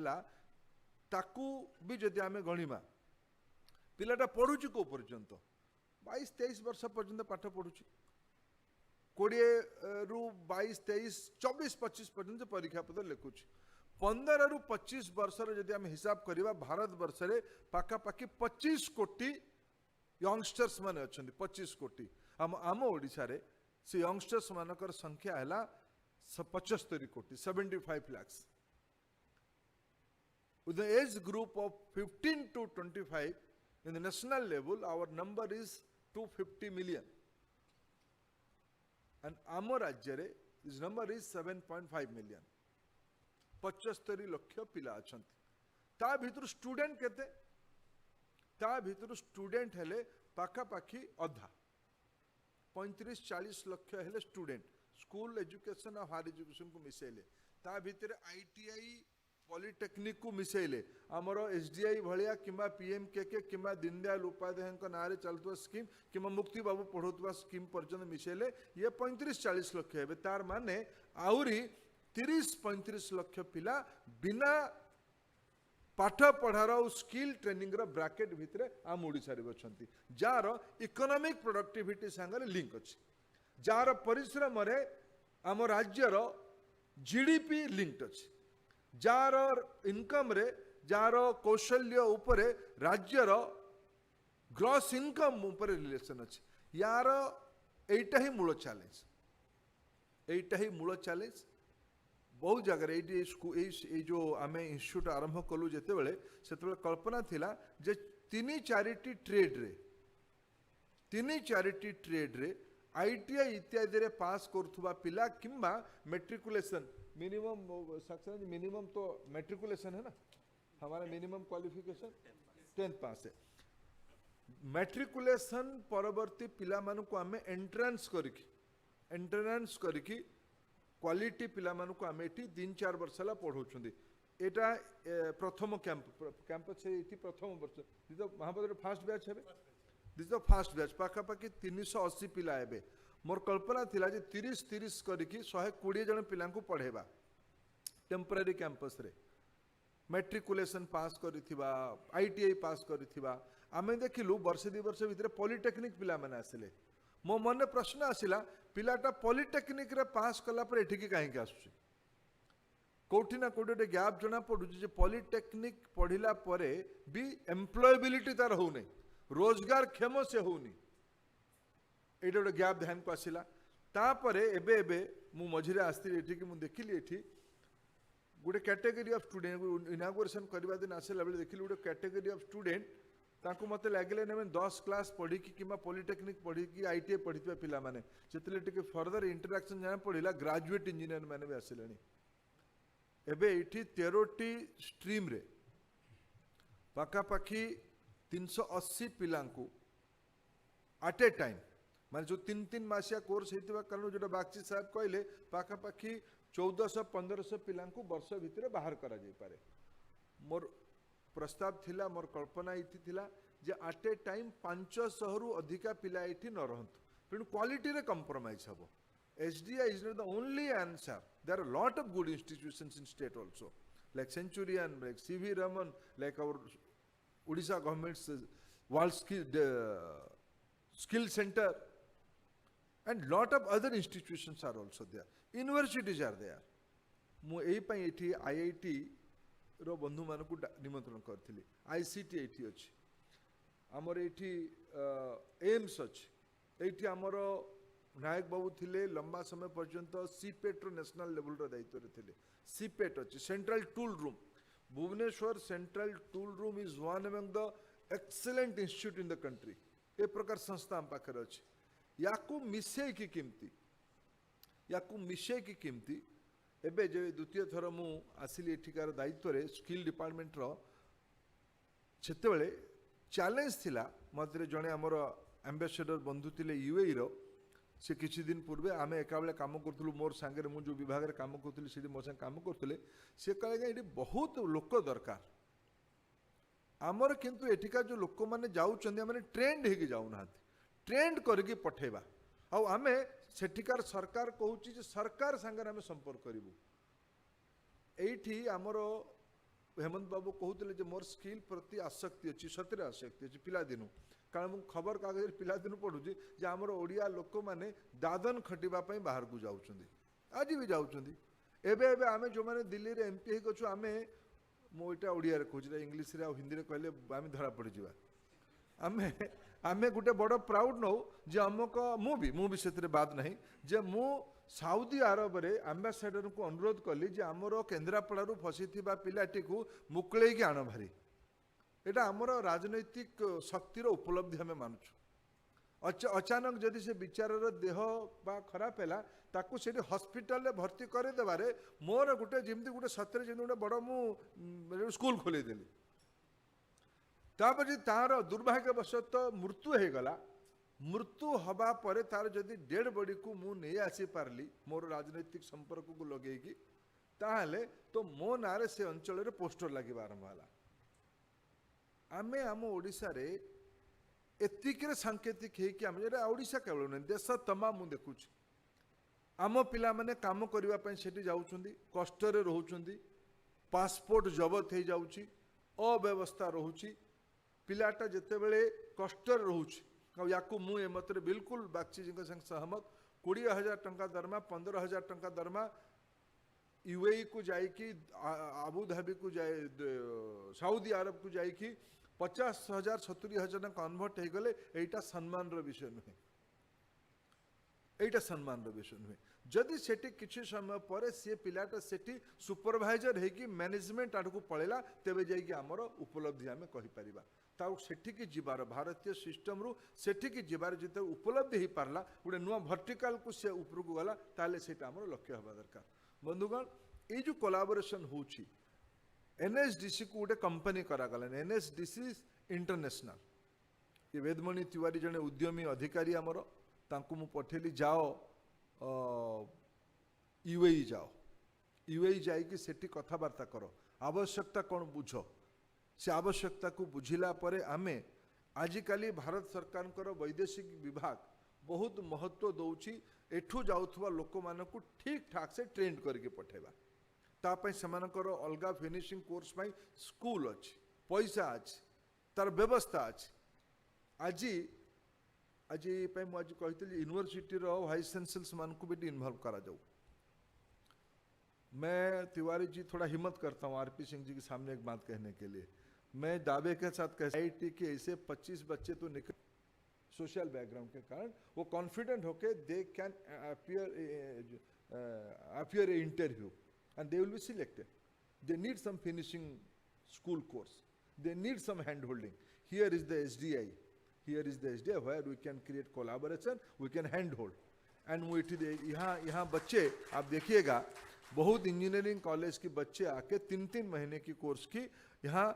ताकू भी जदि आम गणिमा पिलाटा पढ़ुची को पर्यंत 22-23 वर्ष पर्यंत पाठ पढ़ुची 20 रु 22, 23, 24, 25 पर्यंत परीक्षा पत्र लिखुची 15 रु 25 वर्ष जदि आम हिसाब करवा भारत वर्ष रे पाखापाखि 25 कोटी यंगस्टर्स माने अच्छा 25 कोटी आम ओडिशा रे से यंगस्टर्स मानकर संख्या है 75 कोटी 75 lakhs with the age group of 15 to 25 in the national level our number is 250 million and आम राज्य रे this number is 7.5 million 75 lakh पिला अछंती ता भितर स्टूडेंट केते ता भितर स्टूडेंट हेले पाखापाखि अधा 35-40 लाख हेले स्टूडेंट स्कूल एजुकेशन और हायर एजुकेशन को मिसेले ता भितर आईटीआई पॉलिटेक्निक को मिसेले आमर एसडीआई भलिया किंबा पीएमकेके किंबा दीनदयाल उपाध्याय ना चलुवा स्कीम किंबा मुक्ति बाबू पढ़ुवा स्कीम पर्यंत मिसेले ये 35-40 लाख हे तार माने आउरी 30-35 लाख पिला बिना पाठ पढ़ार और स्किल ट्रेनिंग रो ब्रैकेट भितर आम ओडिशा रे अछंती जार इकोनॉमिक प्रोडक्टिविटी संगे लिंक अछि जार परिश्रम रे आम राज्यर जीडीपी लिंक्ड अछि जार इनकम रे जार कौशल्य उपरे राज्यर ग्रॉस इनकम उपरे रिलेशन अछि यार एटा ही मूल चैलेंज बहुत जगह ये जो आम इन्स्टिट्यूट आरंभ कलु जिते बड़े से कल्पना थिला जे 3-4टी ट्रेड रे आईटीआई इत्यादि रे पास करुवा पिला किंबा मेट्रिकुलेशन मिनिमम तो मेट्रिकुलेशन है ना हमारा मिनिमम क्वालिफिकेशन 10th पास है मैट्रिकुलेशन परवर्ती पिला मानकु आमे एंट्रेंस करिकी क्वालिटी पिला मानकु आमे एठी 3-4 वर्ष ला पढौछुंदी एटा प्रथम कैंपस से एठी प्रथम वर्ष दिस महाबोधि फास्ट बैच हेबे दिस द फास्ट बैच पाखा पाखी 380 पिला हेबे मोर कल्पना थिला जे 30 करिकी 120 जन पिलांकु पढेबा टेम्पररी कैंपस रे मैट्रिकुलेशन पास करिथिबा आईटीआई पास करिथिबा आमे देखिलु वर्ष 2 वर्ष भितर पॉलिटेक्निक पिला माने आसिले मो मन प्रश्न आसिला पिलाटा पॉलिटेक्निक रे पास कला पर एठिकी काहे के आसुची कोठी ना कोठी गैप जना पडुची जे पॉलिटेक्निक पढिला परे भी एम्प्लॉयबिलिटी तार हो नै रोजगार क्षम से होनी एटा गोटे गैप ध्यान को आसिला तापरे एबे एबे मु मझिरे आस्ती एठिकी मु देखिली एठी गोटे कैटेगरी ऑफ स्टूडेंट इनागुरेशन करबा दिन आसिला बेले देखिली गोटे कैटेगरी ऑफ स्टूडेंट ताको मते लागले ने 10 क्लास पढ़ी कि किमा पॉलिटेक्निक पढ़ी कि आईटीआई पढ़ितबा पिला माने जेतले टिके फर्दर इंटरैक्शन जाना पढ़िला ग्रेजुएट इंजीनियर माने भी आसिलेनी एबे एठी 13टी स्ट्रीम रे पाखा पाखी 380 पिलांकु एट ए टाइम माने जो 3-3 मासिया कोर्स हेतिबा कारण जोटा बागची साहब कहले पाखा पाखी 1400-1500 पिलांकु वर्ष भितर बाहर करा जाई पारे मोर प्रस्ताव थिला मोर कल्पना इति थिला जे एट ए टाइम 500 रु अधिका पिला इति न रहंतु तेणु क्वालिटी रे कंप्रोमाइज हबो SDI is not the only answer there are a lot of good institutions in state also like Centurion like CV Raman like our Odisha government's Worldskills Center and lot of other institutions are also there universities are there मु एई पई एठी IIT रो बंधु मानकु निमंत्रण करथिली ICT एठी अछि हमर एठी AIIMS अछि एठी हमर नायक बाबू थिले लंबा समय पर्यंत सीपेट रो नेशनल लेवल रो दायित्व रे थिले सीपेट अछि central tool room Bhubaneswar central tool room is one among the excellent institute in the country ए प्रकार संस्था हम पाखर अछि याकू मिसे की कीमती एबे जे द्वितीय थर मु आसिली एठिकार दायित्व रे स्किल डिपार्टमेंट रो छेते बेले चैलेंज थिला मधरे जणे हमर एम्बेसडर बंधु थिले यूएई रो से किछि दिन पूर्वे आमे एका बेले काम करथुलु मोर संगे मु जो विभाग रे काम करथुली सेठी मोर संग काम करथुले से कहले एठी बहुत लोक दरकार आमर किंतु एठिका जो लोक माने जाउचंदी माने ट्रेंड हेकी जाउ नाथि ट्रेंड करके पठेबा आउ आमे सेठिकार सरकार कहूची जे सरकार संगे आमे संपर्क करिवु एठी हमर हेमंत बाबू कहूतले जे मोर स्किल प्रति आसक्ति अछि सतरे आसक्ति अछि पिला दिनु कारण मु खबर कागज पिला दिनु पढुची जे हमर ओडिया लोक माने दादन खटिबा पई बाहर को जाउचंदी आज भी जाउचंदी एबे एबे आमे जो माने दिल्ली रे एमपी हेकछु आमे मो एटा ओडिया रे कहूची इंग्लिश रे आ हिंदी रे कहले आमे धरा पड़ी जिबा आमे आमे गुटे बड़ प्राउड नो जे हमक मु भी सेतरे बात नहीं जे मु साउदी अरब रे एम्बेसडर को अनुरोध कली जे हमरो केंद्रापड़ा रु फसीथिबा पिलाटी को मुकळेई के आनो भारी एटा हमरो राजनैतिक शक्तिर उपलब्धि हमें मानुछु अचानक जदि से विचारर देह बा खराब हैला ताकू सेठी हॉस्पिटल रे भर्ती करे देबारे मोर गुटे जेमति गुटे सतरे जेमति गुटे बड़ मु स्कूल खोले देली तापर तार दुर्भाग्यवशत मृत्यु हो गला मृत्यु हवा पर तार जदि डेड बॉडी को मु नहीं आसी पारली मोर राजनैतिक संपर्क को लगेगी ताहले तो मो नारे से अंचल रे पोस्टर लगे आरंभ होला आमे आम ओडिसा रे एतिक रे सांकेतिक है कि आम जेटा ओडिसा केवल नहीं देश तमाम मु देखुची आम पिला माने काम करबा पई सेठी जाउछंदी कष्ट रे रहउछंदी पासपोर्ट जबत हे जाउची अव्यवस्था रहउची पिलाटा जिते बड़े कष्ट रोच याकू मु ए मत बिल्कुल बागची जी संग सहमत 20,000 टंका दरमा 15,000 टंका दरमा यूएई को जाइकी आबुधाबी को जाए सऊदी अरब को जाइकी 50,000 70,000 कन्वर्ट हो गले एटा सम्मान रो विषय नुहे एटा सम्मान रो विषय नुहे जदि सेठी किछि समय पर से पिलाटा सेठी सुपरवाइजर है कि मैनेजमेंट आड़ को पळेला तेबे जाई कि हमर उपलब्धि हमें कहि परिबा ताउ सेठी की जिबार भारतीय सिस्टम रु सेठी की जिबार जते उपलब्धि ही पारला गुडे नुवा वर्टिकल को से ऊपर को गला ताले सेटा हमर लक्ष्य हबा दरकार बंधुगण ए जो कोलैबोरेशन होची एनएसडीसी को गोटे कंपनी करा गला एनएसडीसी इंटरनेशनल ये वेदमणि तिवारी जने उद्यमी अधिकारी आमर तांको मु पठेली जाओ यूएई जाओ यूएई जाइए सेठी कथबार्ता करो आवश्यकता कौन बुझ से आवश्यकता को बुझिला परे आमे आजिकाली भारत सरकार वैदेशिक विभाग बहुत महत्व दौची एठू जाउथवा लोक मानकु ठीक ठाक से ट्रेन करके पठेबा तापै सेमानकर अलगा फिनिशिंग कोर्स पाई स्कूल अछि पैसा अछि तार व्यवस्था अछि आजी आजी पे मु आज कहितली यूनिवर्सिटी रो वाइस चांसलर्स मानकु भी इन्वॉल्व करा जाऊ। मैं तिवारी जी थोड़ा हिम्मत करता हूँ आरपी सिंह जी के सामने एक बात कहने के लिए। मैं दावे के साथ कह आईटी के ऐसे 25 बच्चे तो निकल सोशल बैकग्राउंड के कारण वो कॉन्फिडेंट होके they can appear a interview and they will be selected. They need some finishing school course. They need some hand holding. Here is the SDI. Here is the SDI where we can create collaboration, we can hand hold. And we यहाँ बच्चे आप देखिएगा बहुत engineering college के बच्चे आके 3-3 महीने की कोर्स की यहाँ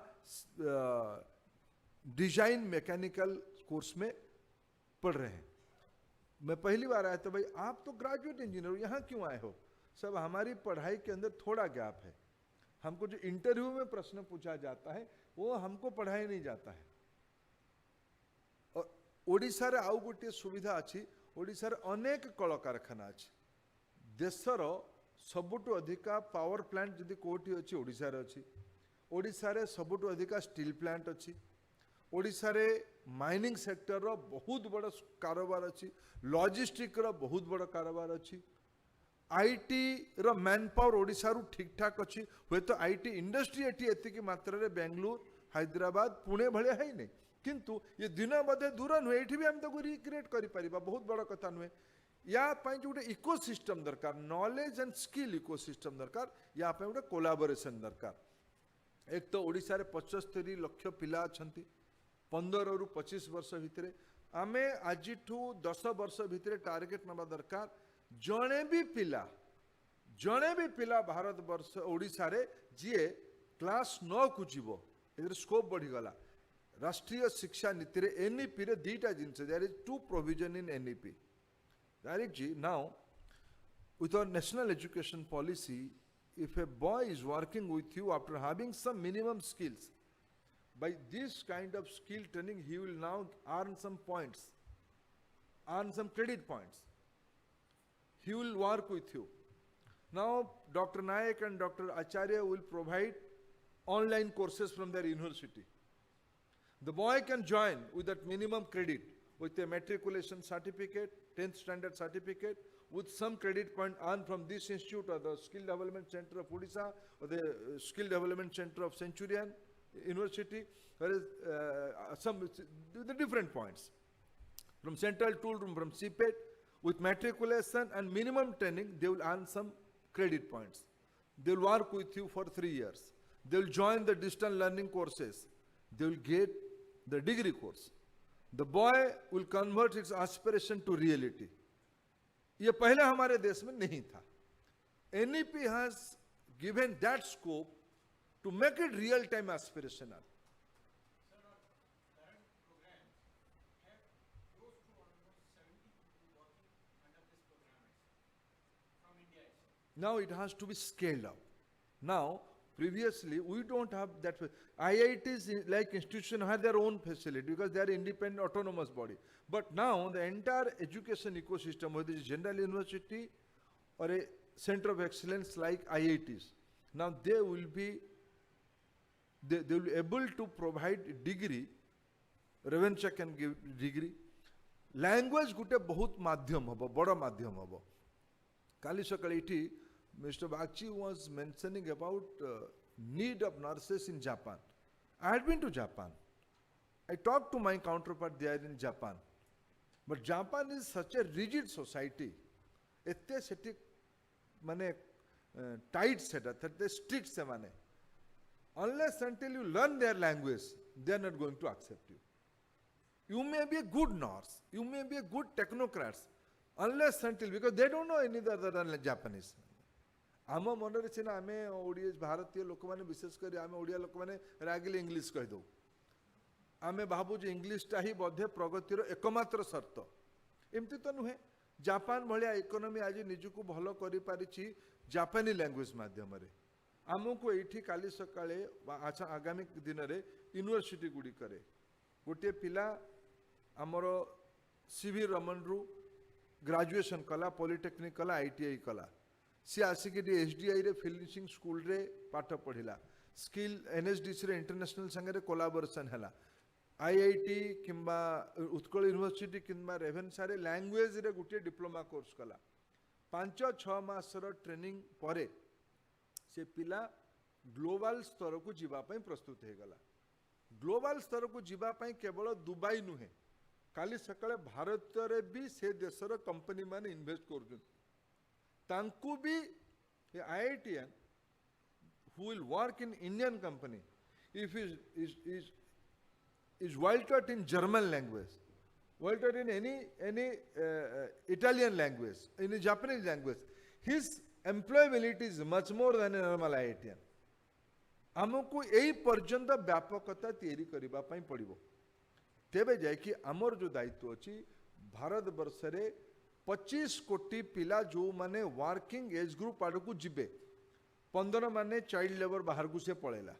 डिजाइन मैकेनिकल कोर्स में पढ़ रहे हैं। मैं पहली बार आया तो भाई आप तो ग्रेजुएट इंजीनियर हो यहाँ क्यों आए हो? सब हमारी पढ़ाई के अंदर थोड़ा गैप है। हमको जो इंटरव्यू में प्रश्न पूछा जाता है वो हमको पढ़ाई नहीं जाता है। और ओडिशा रे आउ गोटे सुविधा अच्छी ओडिशा रे अनेक कल कारखाना अच्छी देशर सबुठु अधिका पावर प्लांट जदि कोठी अच्छी ओडिशा रे अच्छी ओडिशा रे सबुठु अधिका स्टील प्लांट अच्छी ओडिशा रे माइनिंग सेक्टर रो बहुत बड़ा कारोबार अच्छी लॉजिस्टिक रो बहुत बड़ा कारोबार अच्छी आईटी रो मैन पावर ओडिशा रु ठीक ठाक अच्छी हुए तो आईटी इंडस्ट्री एटी एतिकी मात्रा रे बेंगलुरु हैदराबाद पुणे भले है नहीं किंतु ये दिन बधे दूर नुहे ये भी हम तो रिक्रिएट करि परिबा बहुत बड़ा कथा नुहे या पाई जो इकोसिस्टम दरकार नॉलेज एंड स्किल इकोसिस्टम दरकार या पाई गोटे कोलाबोरेशन दरकार। एक तो ओडिशा रे 75 लाख पिला अछंती 15 रु 25 वर्ष भितरे आमे आजिठू 10 वर्ष भितरे टार्गेट नबा दरकार जणे भी पिला भारत वर्ष ओडिशा रे जीए क्लास 9 को जीवो इधर स्कोप बढ़ी गला। राष्ट्रीय शिक्षा नीति रे एनईपी रे दीटा जिनसे there is 2 provision in NEP Direct G, now with our national education policy, if a boy is working with you after having some minimum skills, by this kind of skill training, he will now earn some points, earn some credit points. He will work with you. Now, Dr. Nayak and Dr. Acharya will provide online courses from their university. The boy can join with that minimum credit with a matriculation certificate, 10th standard certificate, with some credit point earned from this institute or the Skill Development Center of Odisha or the Skill Development Center of Centurion University, there is the different points. From Central Tool Room, from CPET, with matriculation and minimum training, they will earn some credit points. They will work with you for 3 years. They will join the distance learning courses. They will get the degree course. The boy will convert its aspiration to reality. ये पहले हमारे देश में नहीं था. NEP has given that scope to make it real-time aspirational. Sir, our current programs have close to almost 70 people working under this program from India itself. Now it has to be scaled up. Now, previously, we don't have that. IITs, like institutions, have their own facility because they are independent, autonomous body. But now, the entire education ecosystem, whether it's general university or a center of excellence like IITs, now they will be able to provide degree. Revenue can give degree. Language गुटे बहुत माध्यम हबो, बड़ा माध्यम हबो. काली सकाळी इठी Mr. Bagchi was mentioning about need of nurses in Japan. I had been to Japan. I talked to my counterpart there in Japan. But Japan is such a rigid society. एते सेठी माने tight setup, एते strict से माने. Unless until you learn their language, they are not going to accept you. You may be a good nurse, you may be a good technocrat, unless until, because they don't know any other than Japanese. आम मन सीना आम भारतीय लोक मैंने विशेष कर आम ओडिया लोक मैंने रागिले इंग्लीश कहीदे आमे भावु जे इंग्लिशटा ही बोधे प्रगतिर एकमात्र शर्त एमती तो नुहे जापान भलिया इकोनॉमी आज निजुको भलो करि पारिछि जापानी लैंग्वेज माध्यम रे आमको एठी काली सकाळे अच्छा आगामी दिन रे यूनिवर्सिटी गुडी करे गोटे पिला आमर सीवी रमन रु ग्रेजुएशन कला पॉलिटेक्निक कला आईटीआई कला सी आसिक एसडीआई रे फिनिशिंग स्कूल रे पाठ पढ़िला स्किल एनएसडीसी रे इंटरनेशनल संगे कोलाबोरेशन हैला आईआईटी किंबा उत्कल यूनिवर्सिटी किंबा रेभेन्सा रे लैंग्वेज रे गोटे डिप्लोमा कोर्स कला 5-6 मासर ट्रेनिंग परे से पिला ग्लोबल स्तर को जीवा पई प्रस्तुत हे गला ग्लोबल स्तर को जीवा पई केवल दुबई नुहे काली सकाळे भारत रे भी से देशर कंपनी माने इन्वेस्ट कर तांकु भी IITian who will work in Indian company if is well taught in German language, well taught in any Italian language, in Japanese language, his employability is much more than a normal IITian. आमको यही पर्यंत व्यापकता तैयारी करबा पई पड़िबो तेबे जाय कि आमर जो दायित्व अछि भारत वर्ष रे 25 कोटी पिला जो माने वर्किंग एज ग्रुप आड़ को जिबे 15 माने चाइल्ड लेबर बाहर को से पळेला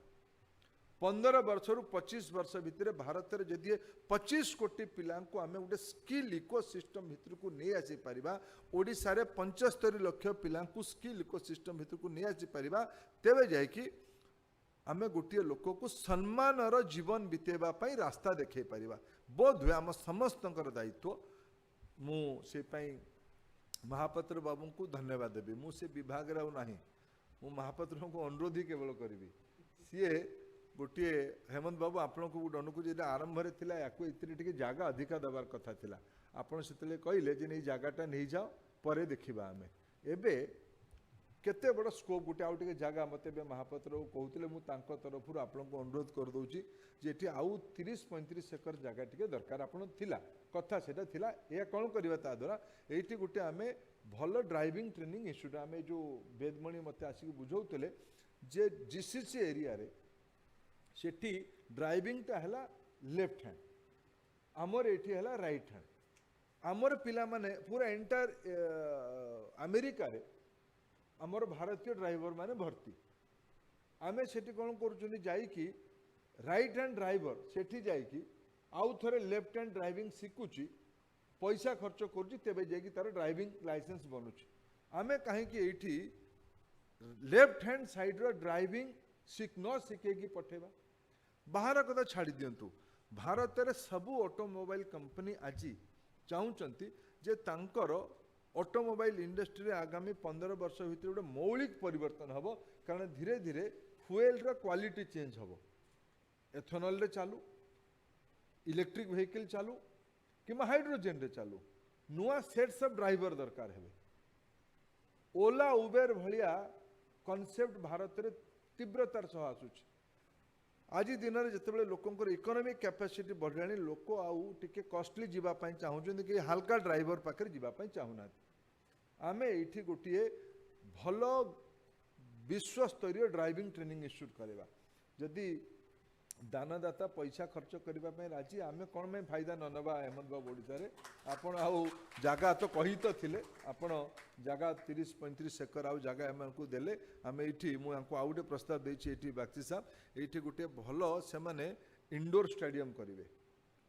15 वर्ष रु 25 वर्ष भितर भारत रे जदि 25 कोटी पिला को आमे उडे स्किल इकोसिस्टम भितर को नै आसी परिबा ओडिसा रे 75 लाख पिला को स्किल इकोसिस्टम भितर को नै आसी परिबा तेबे जाय कि आमे गोटे लोक को सम्मान जीवन बितेबा पई रास्ता देखै परिबा बोध हुए आम समस्तंकर दायित्व मु से पई महापात्र बाबू को धन्यवाद देबी मु से विभाग रे नाही मु महापात्र को अनुरोध ही केवल करी सी गोटे हेमंत बाबू आपण को गोटे अनुकूल जो आरंभ रे थिला याकू इतनी टिके जागा अधिका दबार कथा थिला आपण सेतले कहले जे नै जागाटा नै जाओ परे देखिबा आमे एबे केते बड़ स्कोप गोटे आउ टिके जागा मते बे महापात्र को कहउतिले मु तांको तरफरु आपण को अनुरोध कर दउची जे एठी आउ 30-35 एकर जागा टिके दरकार आपण थिला कथा सेटा थिला ए कोन करबा ता द्वारा एठी गोटे आमे भलो ड्राइविंग ट्रेनिंग इंस्टीट्यूट आमे जो वेदमणि मते आसी बुझौतले जे जीसीसी एरिया रे सेठी ड्राइविंग ता हला लेफ्ट हैंड आमर एठी हला राइट हैंड आमर पिला माने पूरा एंटायर अमेरिका रे आमर भारतीय ड्राइवर माने भर्ती आमे सेठी कोन करूचनी जाई कि राइट हैंड ड्राइवर सेठी जाई कि आउ थरे लेफ्ट हैंड ड्राइविंग सिकुची पैसा खर्च करुची तेबे जाई तार ड्राइविंग लाइसेंस बनुची आमे काहे कि एठी लेफ्ट हैंड साइड रो ड्राइविंग शिखे कि पठेबा बाहर कथा छाड़ी दियंतु भारत रे सबु ऑटोमोबाइल कंपनी आजी चाहूचंती जे तांकर ऑटोमोबाइल इंडस्ट्री रे आगामी 15 वर्ष भितर गोटे मौलिक परिवर्तन हबो कारण धीरे धीरे फ्यूएल रो क्वालिटी चेंज हबो एथेनॉल रे चालू इलेक्ट्रिक व्हीकल चालू किमा हाइड्रोजन रे चालू नुआ सेट्स ऑफ ड्राइवर दरकार हेबे ओला उबेर भलिया कॉन्सेप्ट भारत रे तीव्रतार सह आसुची आज दिन में जिते लोकंर इकोनॉमिक कैपेसिटी बढ़लानी लोक आउ टिके कॉस्टली जीवाई चाहूँ कि हल्का ड्राइवर पाखे जीवाई चाहूना आमे एठी गोटे भल विश्वस्तरीय ड्राइविंग ट्रेनिंग इंस्टीट्यूट करवा जदि दानदाता पैसा खर्च करने राजी आमे कौन में फायदा न नवा हेमंत बाबू ओडिशा रे आपण आउ जगह तो कही तो थिले आपण जगह 30-35 एकर आउ जगह हमको देले आमे एठी मु हमको आउ गोटे प्रस्ताव देछि एठी बाक्सी साहब एठी गोटे भलो से माने इंडोर स्टेडियम करिवे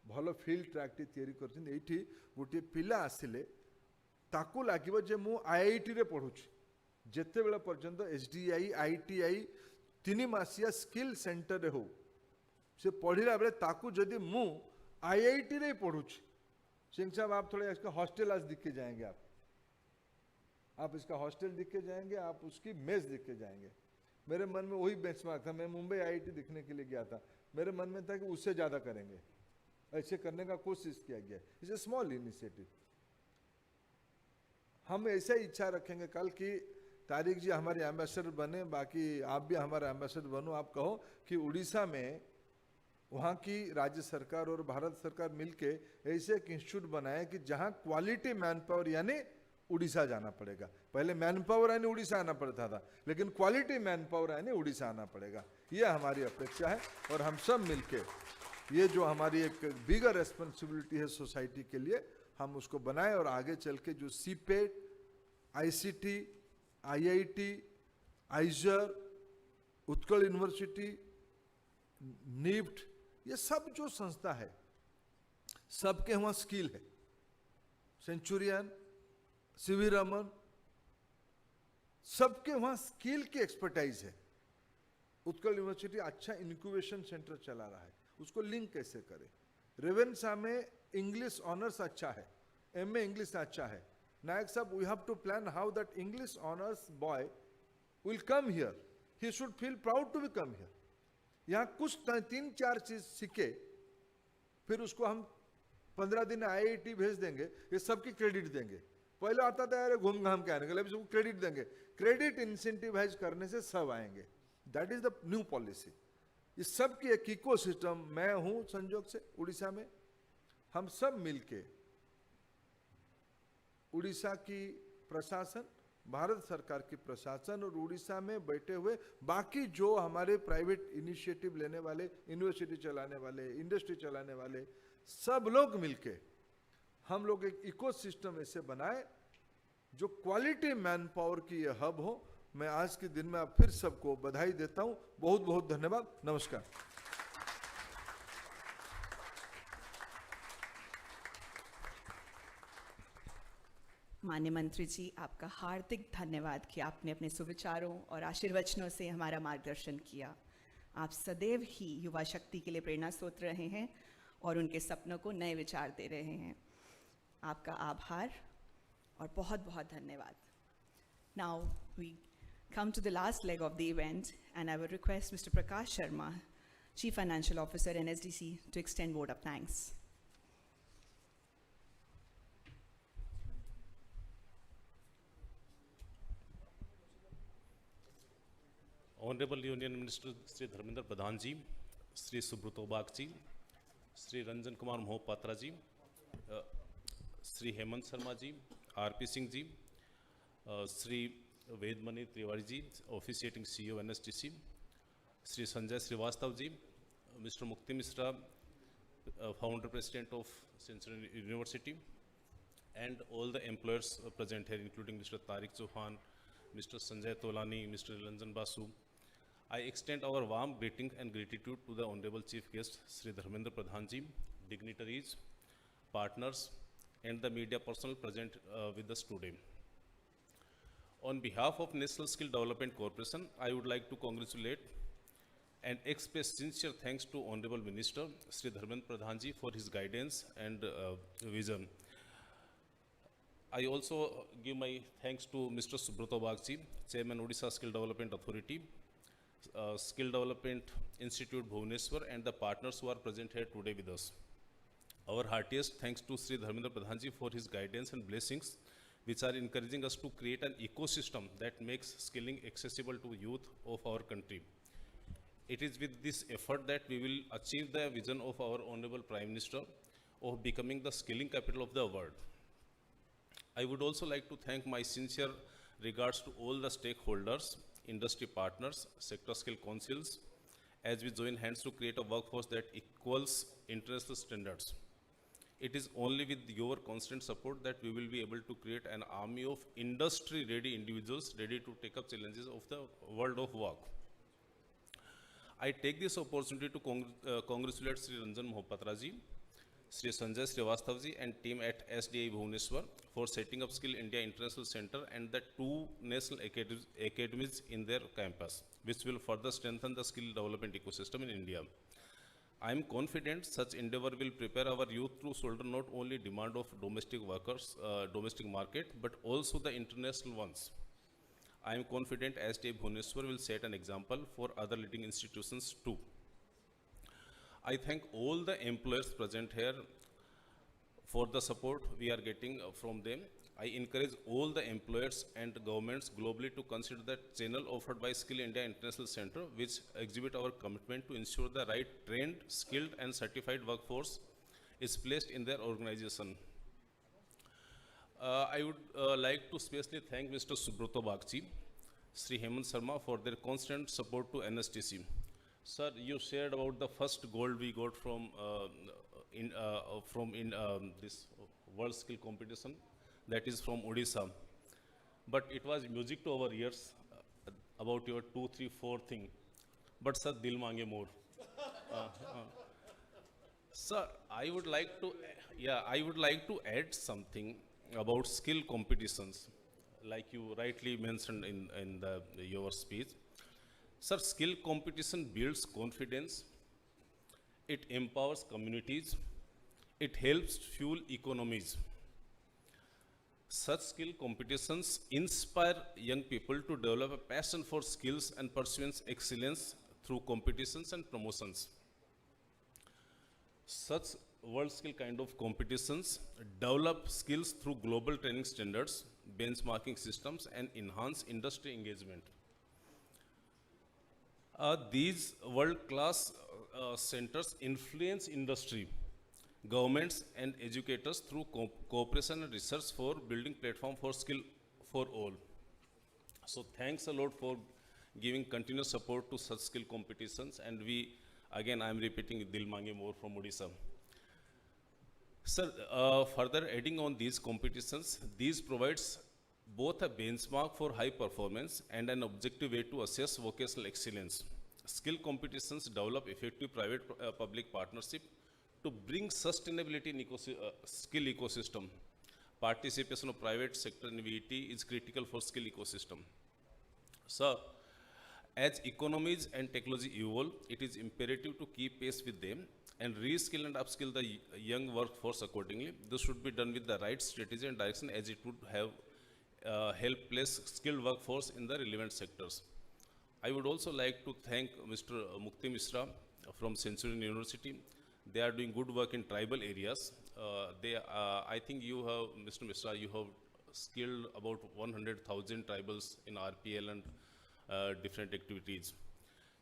भलो फील्ड ट्रैक टी तयारी करछिन एठी गोटे पिला आसिले ताकू लागिवो जे मु आईआईटी रे पढुछि जेते बेला पर्यंत एसडीआई आईटीआई 3 मासिया स्किल सेंटर रे हो से पढ़ला बेले ताकू जदि मु आईआईटी रे पढ़ुछि सिंह साहब आप थोड़े इसका हॉस्टल आज दिख के जाएंगे आप इसका हॉस्टल दिख के जाएंगे आप उसकी मेस दिख के जाएंगे मेरे मन में वही बेंचमार्क था मैं मुंबई आईआईटी दिखने के लिए गया था मेरे मन में था कि उससे ज़्यादा करेंगे ऐसे करने का कोशिश किया गया इट्स ए स्मॉल इनिशिएटिव हम ऐसा इच्छा रखेंगे कल की तारिक जी हमारे एम्बेसडर बने बाकी आप भी हमारा एम्बेसडर बनो आप कहो कि उड़ीसा में वहाँ की राज्य सरकार और भारत सरकार मिलके ऐसे एक इंस्टीट्यूट बनाए कि जहाँ क्वालिटी मैन पावर यानी उड़ीसा जाना पड़ेगा पहले मैन पावर यानी उड़ीसा आना पड़ता था लेकिन क्वालिटी मैन पावर यानी उड़ीसा आना पड़ेगा ये हमारी अपेक्षा है और हम सब मिलके ये जो हमारी एक बिगर रेस्पॉन्सिबिलिटी है सोसाइटी के लिए, हम उसको बनाएं और आगे चल के जो CIPET, ICT, IIT, IISER, Utkal university, NIFT, ये सब जो संस्था है सबके वहाँ स्किल है। सेंचुरियन, सीवी रमन, सबके वहाँ स्किल की एक्सपर्टाइज है। उत्कल यूनिवर्सिटी अच्छा इंक्यूबेशन सेंटर चला रहा है, उसको लिंक कैसे करें। रेवेन्सा में इंग्लिश ऑनर्स अच्छा है, एमए इंग्लिश अच्छा है। नायक साहब, we have to plan how that English honours boy will come here, he should feel proud to be come here. यहाँ कुछ 3-4 चीज सीखे, फिर उसको हम 15 दिन आईआईटी भेज देंगे, ये सबकी क्रेडिट देंगे। पहले आता था यार घूम घाम के आने के लिए, अभी सबको क्रेडिट देंगे। क्रेडिट इंसेंटिवाइज करने से सब आएंगे, that is the new policy. इस सब की एक इकोसिस्टम, मैं हूं संजोग से उड़ीसा में, हम सब मिलके उड़ीसा की प्रशासन, भारत सरकार की प्रशासन और उड़ीसा में बैठे हुए बाकी जो हमारे प्राइवेट इनिशिएटिव लेने वाले, यूनिवर्सिटी चलाने वाले, इंडस्ट्री चलाने वाले, सब लोग मिलके हम लोग एक इकोसिस्टम ऐसे बनाए जो क्वालिटी मैन पावर की ये हब हो। मैं आज के दिन में आप फिर सबको बधाई देता हूं, बहुत बहुत धन्यवाद, नमस्कार। माननीय मंत्री जी, आपका हार्दिक धन्यवाद कि आपने अपने सुविचारों और आशीर्वचनों से हमारा मार्गदर्शन किया। आप सदैव ही युवा शक्ति के लिए प्रेरणा स्रोत रहे हैं और उनके सपनों को नए विचार दे रहे हैं। आपका आभार और बहुत बहुत धन्यवाद। Now we come to the last leg of the event, and I will request Mr. Prakash Sharma, Chief Financial Officer NSDC, to extend vote of thanks. Honorable Union Minister Sri Dharmendra Pradhan ji, Sri Subroto Bagchi ji, Sri Ranjan Kumar Mohapatra ji, Sri Hemant Sharma ji, R.P. Singh ji, Sri Vedmani Tiwari ji, officiating CEO NSDC, Sri Sanjay Srivastav ji, Mr. Mukti Mishra, Founder President of Central University, and all the employers present here, including Mr. Tariq Chauhan, Mr. Sanjay Tolani, Mr. Nilanjan Basu. I extend our warm greeting and gratitude to the Honorable Chief Guest, Sri Dharmendra Pradhan ji, dignitaries, partners, and the media personnel present with us today. On behalf of National Skill Development Corporation, I would like to congratulate and express sincere thanks to Honorable Minister, Sri Dharmendra Pradhan ji, for his guidance and vision. I also give my thanks to Mr. Subroto Bagchi, Chairman Odisha Skill Development Authority, Skill Development Institute Bhubaneswar, and the partners who are present here today with us. Our heartiest thanks to Sri Dharmendra Pradhan ji for his guidance and blessings, which are encouraging us to create an ecosystem that makes skilling accessible to youth of our country. It is with this effort that we will achieve the vision of our Honorable Prime Minister of becoming the skilling capital of the world. I would also like to thank my sincere regards to all the stakeholders, industry partners, sector skill councils, as we join hands to create a workforce that equals international standards. It is only with your constant support that we will be able to create an army of industry-ready individuals ready to take up challenges of the world of work. I take this opportunity to congratulate Sri Ranjan Mohapatra ji, Sri Sanjay Srivastav ji and team at SDI Bhubaneswar for setting up Skill India International Center and the 2 national academies in their campus, which will further strengthen the skill development ecosystem in India. I am confident such endeavor will prepare our youth to shoulder not only demand of domestic workers, domestic market, but also the international ones. I am confident SDI Bhubaneswar will set an example for other leading institutions too. I thank all the employers present here for the support we are getting from them. I encourage all the employers and governments globally to consider the channel offered by Skill India International Center, which exhibit our commitment to ensure the right trained, skilled and certified workforce is placed in their organization. I would like to specially thank Mr. Subroto Bagchi, Sri Hemant Sharma for their constant support to NSTC. Sir, you shared about the first gold we got from this Worldskills competition, that is from Odisha. But it was music to our ears about your 2, 3, 4 thing. But sir, dil mange more. Sir, I would like to add something about skill competitions, like you rightly mentioned in your speech. Sir, skill competition builds confidence, it empowers communities, it helps fuel economies. Such skill competitions inspire young people to develop a passion for skills and pursue excellence through competitions and promotions. Such world skill kind of competitions develop skills through global training standards, benchmarking systems, and enhance industry engagement. These world-class centers influence industry, governments, and educators through cooperation and research for building platform for skill for all. So thanks a lot for giving continuous support to such skill competitions. And again, I am repeating, Dil Mange More from Odisha. Sir, further adding on these competitions, these provides both a benchmark for high performance and an objective way to assess vocational excellence. Skill competitions develop effective private-public partnership to bring sustainability in skill ecosystem. Participation of private sector in VET is critical for skill ecosystem. Sir, as economies and technology evolve, it is imperative to keep pace with them and reskill and upskill the young workforce accordingly. This should be done with the right strategy and direction, as it would have help place skilled workforce in the relevant sectors. I would also like to thank Mr. Mukti Misra from Centurion University. They are doing good work in tribal areas. I think you have, Mr. Misra, you have skilled about 100,000 tribals in RPL and different activities.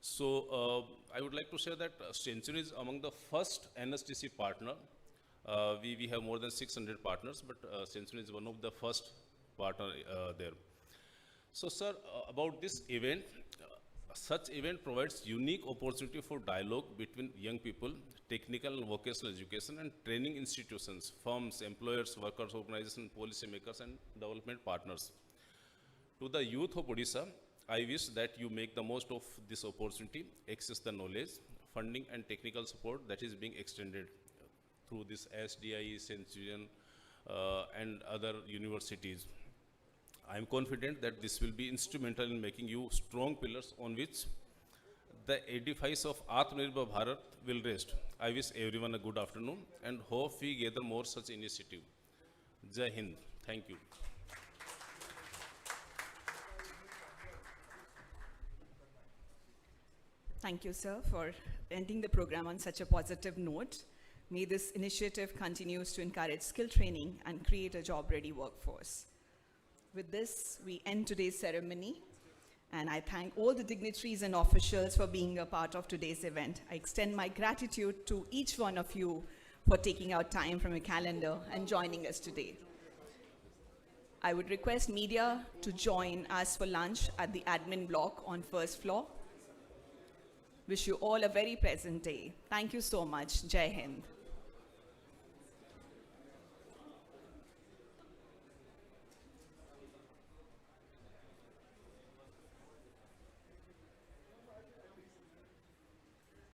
So I would like to share that Centurion is among the first NSTC partner. We have more than 600 partners, but Centurion is one of the first partner there. So sir, about this event, such event provides unique opportunity for dialogue between young people, technical and vocational education, and training institutions, firms, employers, workers, organizations, policy makers, and development partners. To the youth of Odisha, I wish that you make the most of this opportunity, access the knowledge, funding, and technical support that is being extended through this SDI, Centurion, and other universities. I am confident that this will be instrumental in making you strong pillars on which the edifice of Atmanirbhar Bharat will rest. I wish everyone a good afternoon and hope we gather more such initiative. Jai Hind. Thank you. Thank you, sir, for ending the program on such a positive note. May this initiative continues to encourage skill training and create a job-ready workforce. With this, we end today's ceremony, and I thank all the dignitaries and officials for being a part of today's event. I extend my gratitude to each one of you for taking out time from your calendar and joining us today. I would request media to join us for lunch at the admin block on first floor. Wish you all a very pleasant day. Thank you so much. Jai Hind.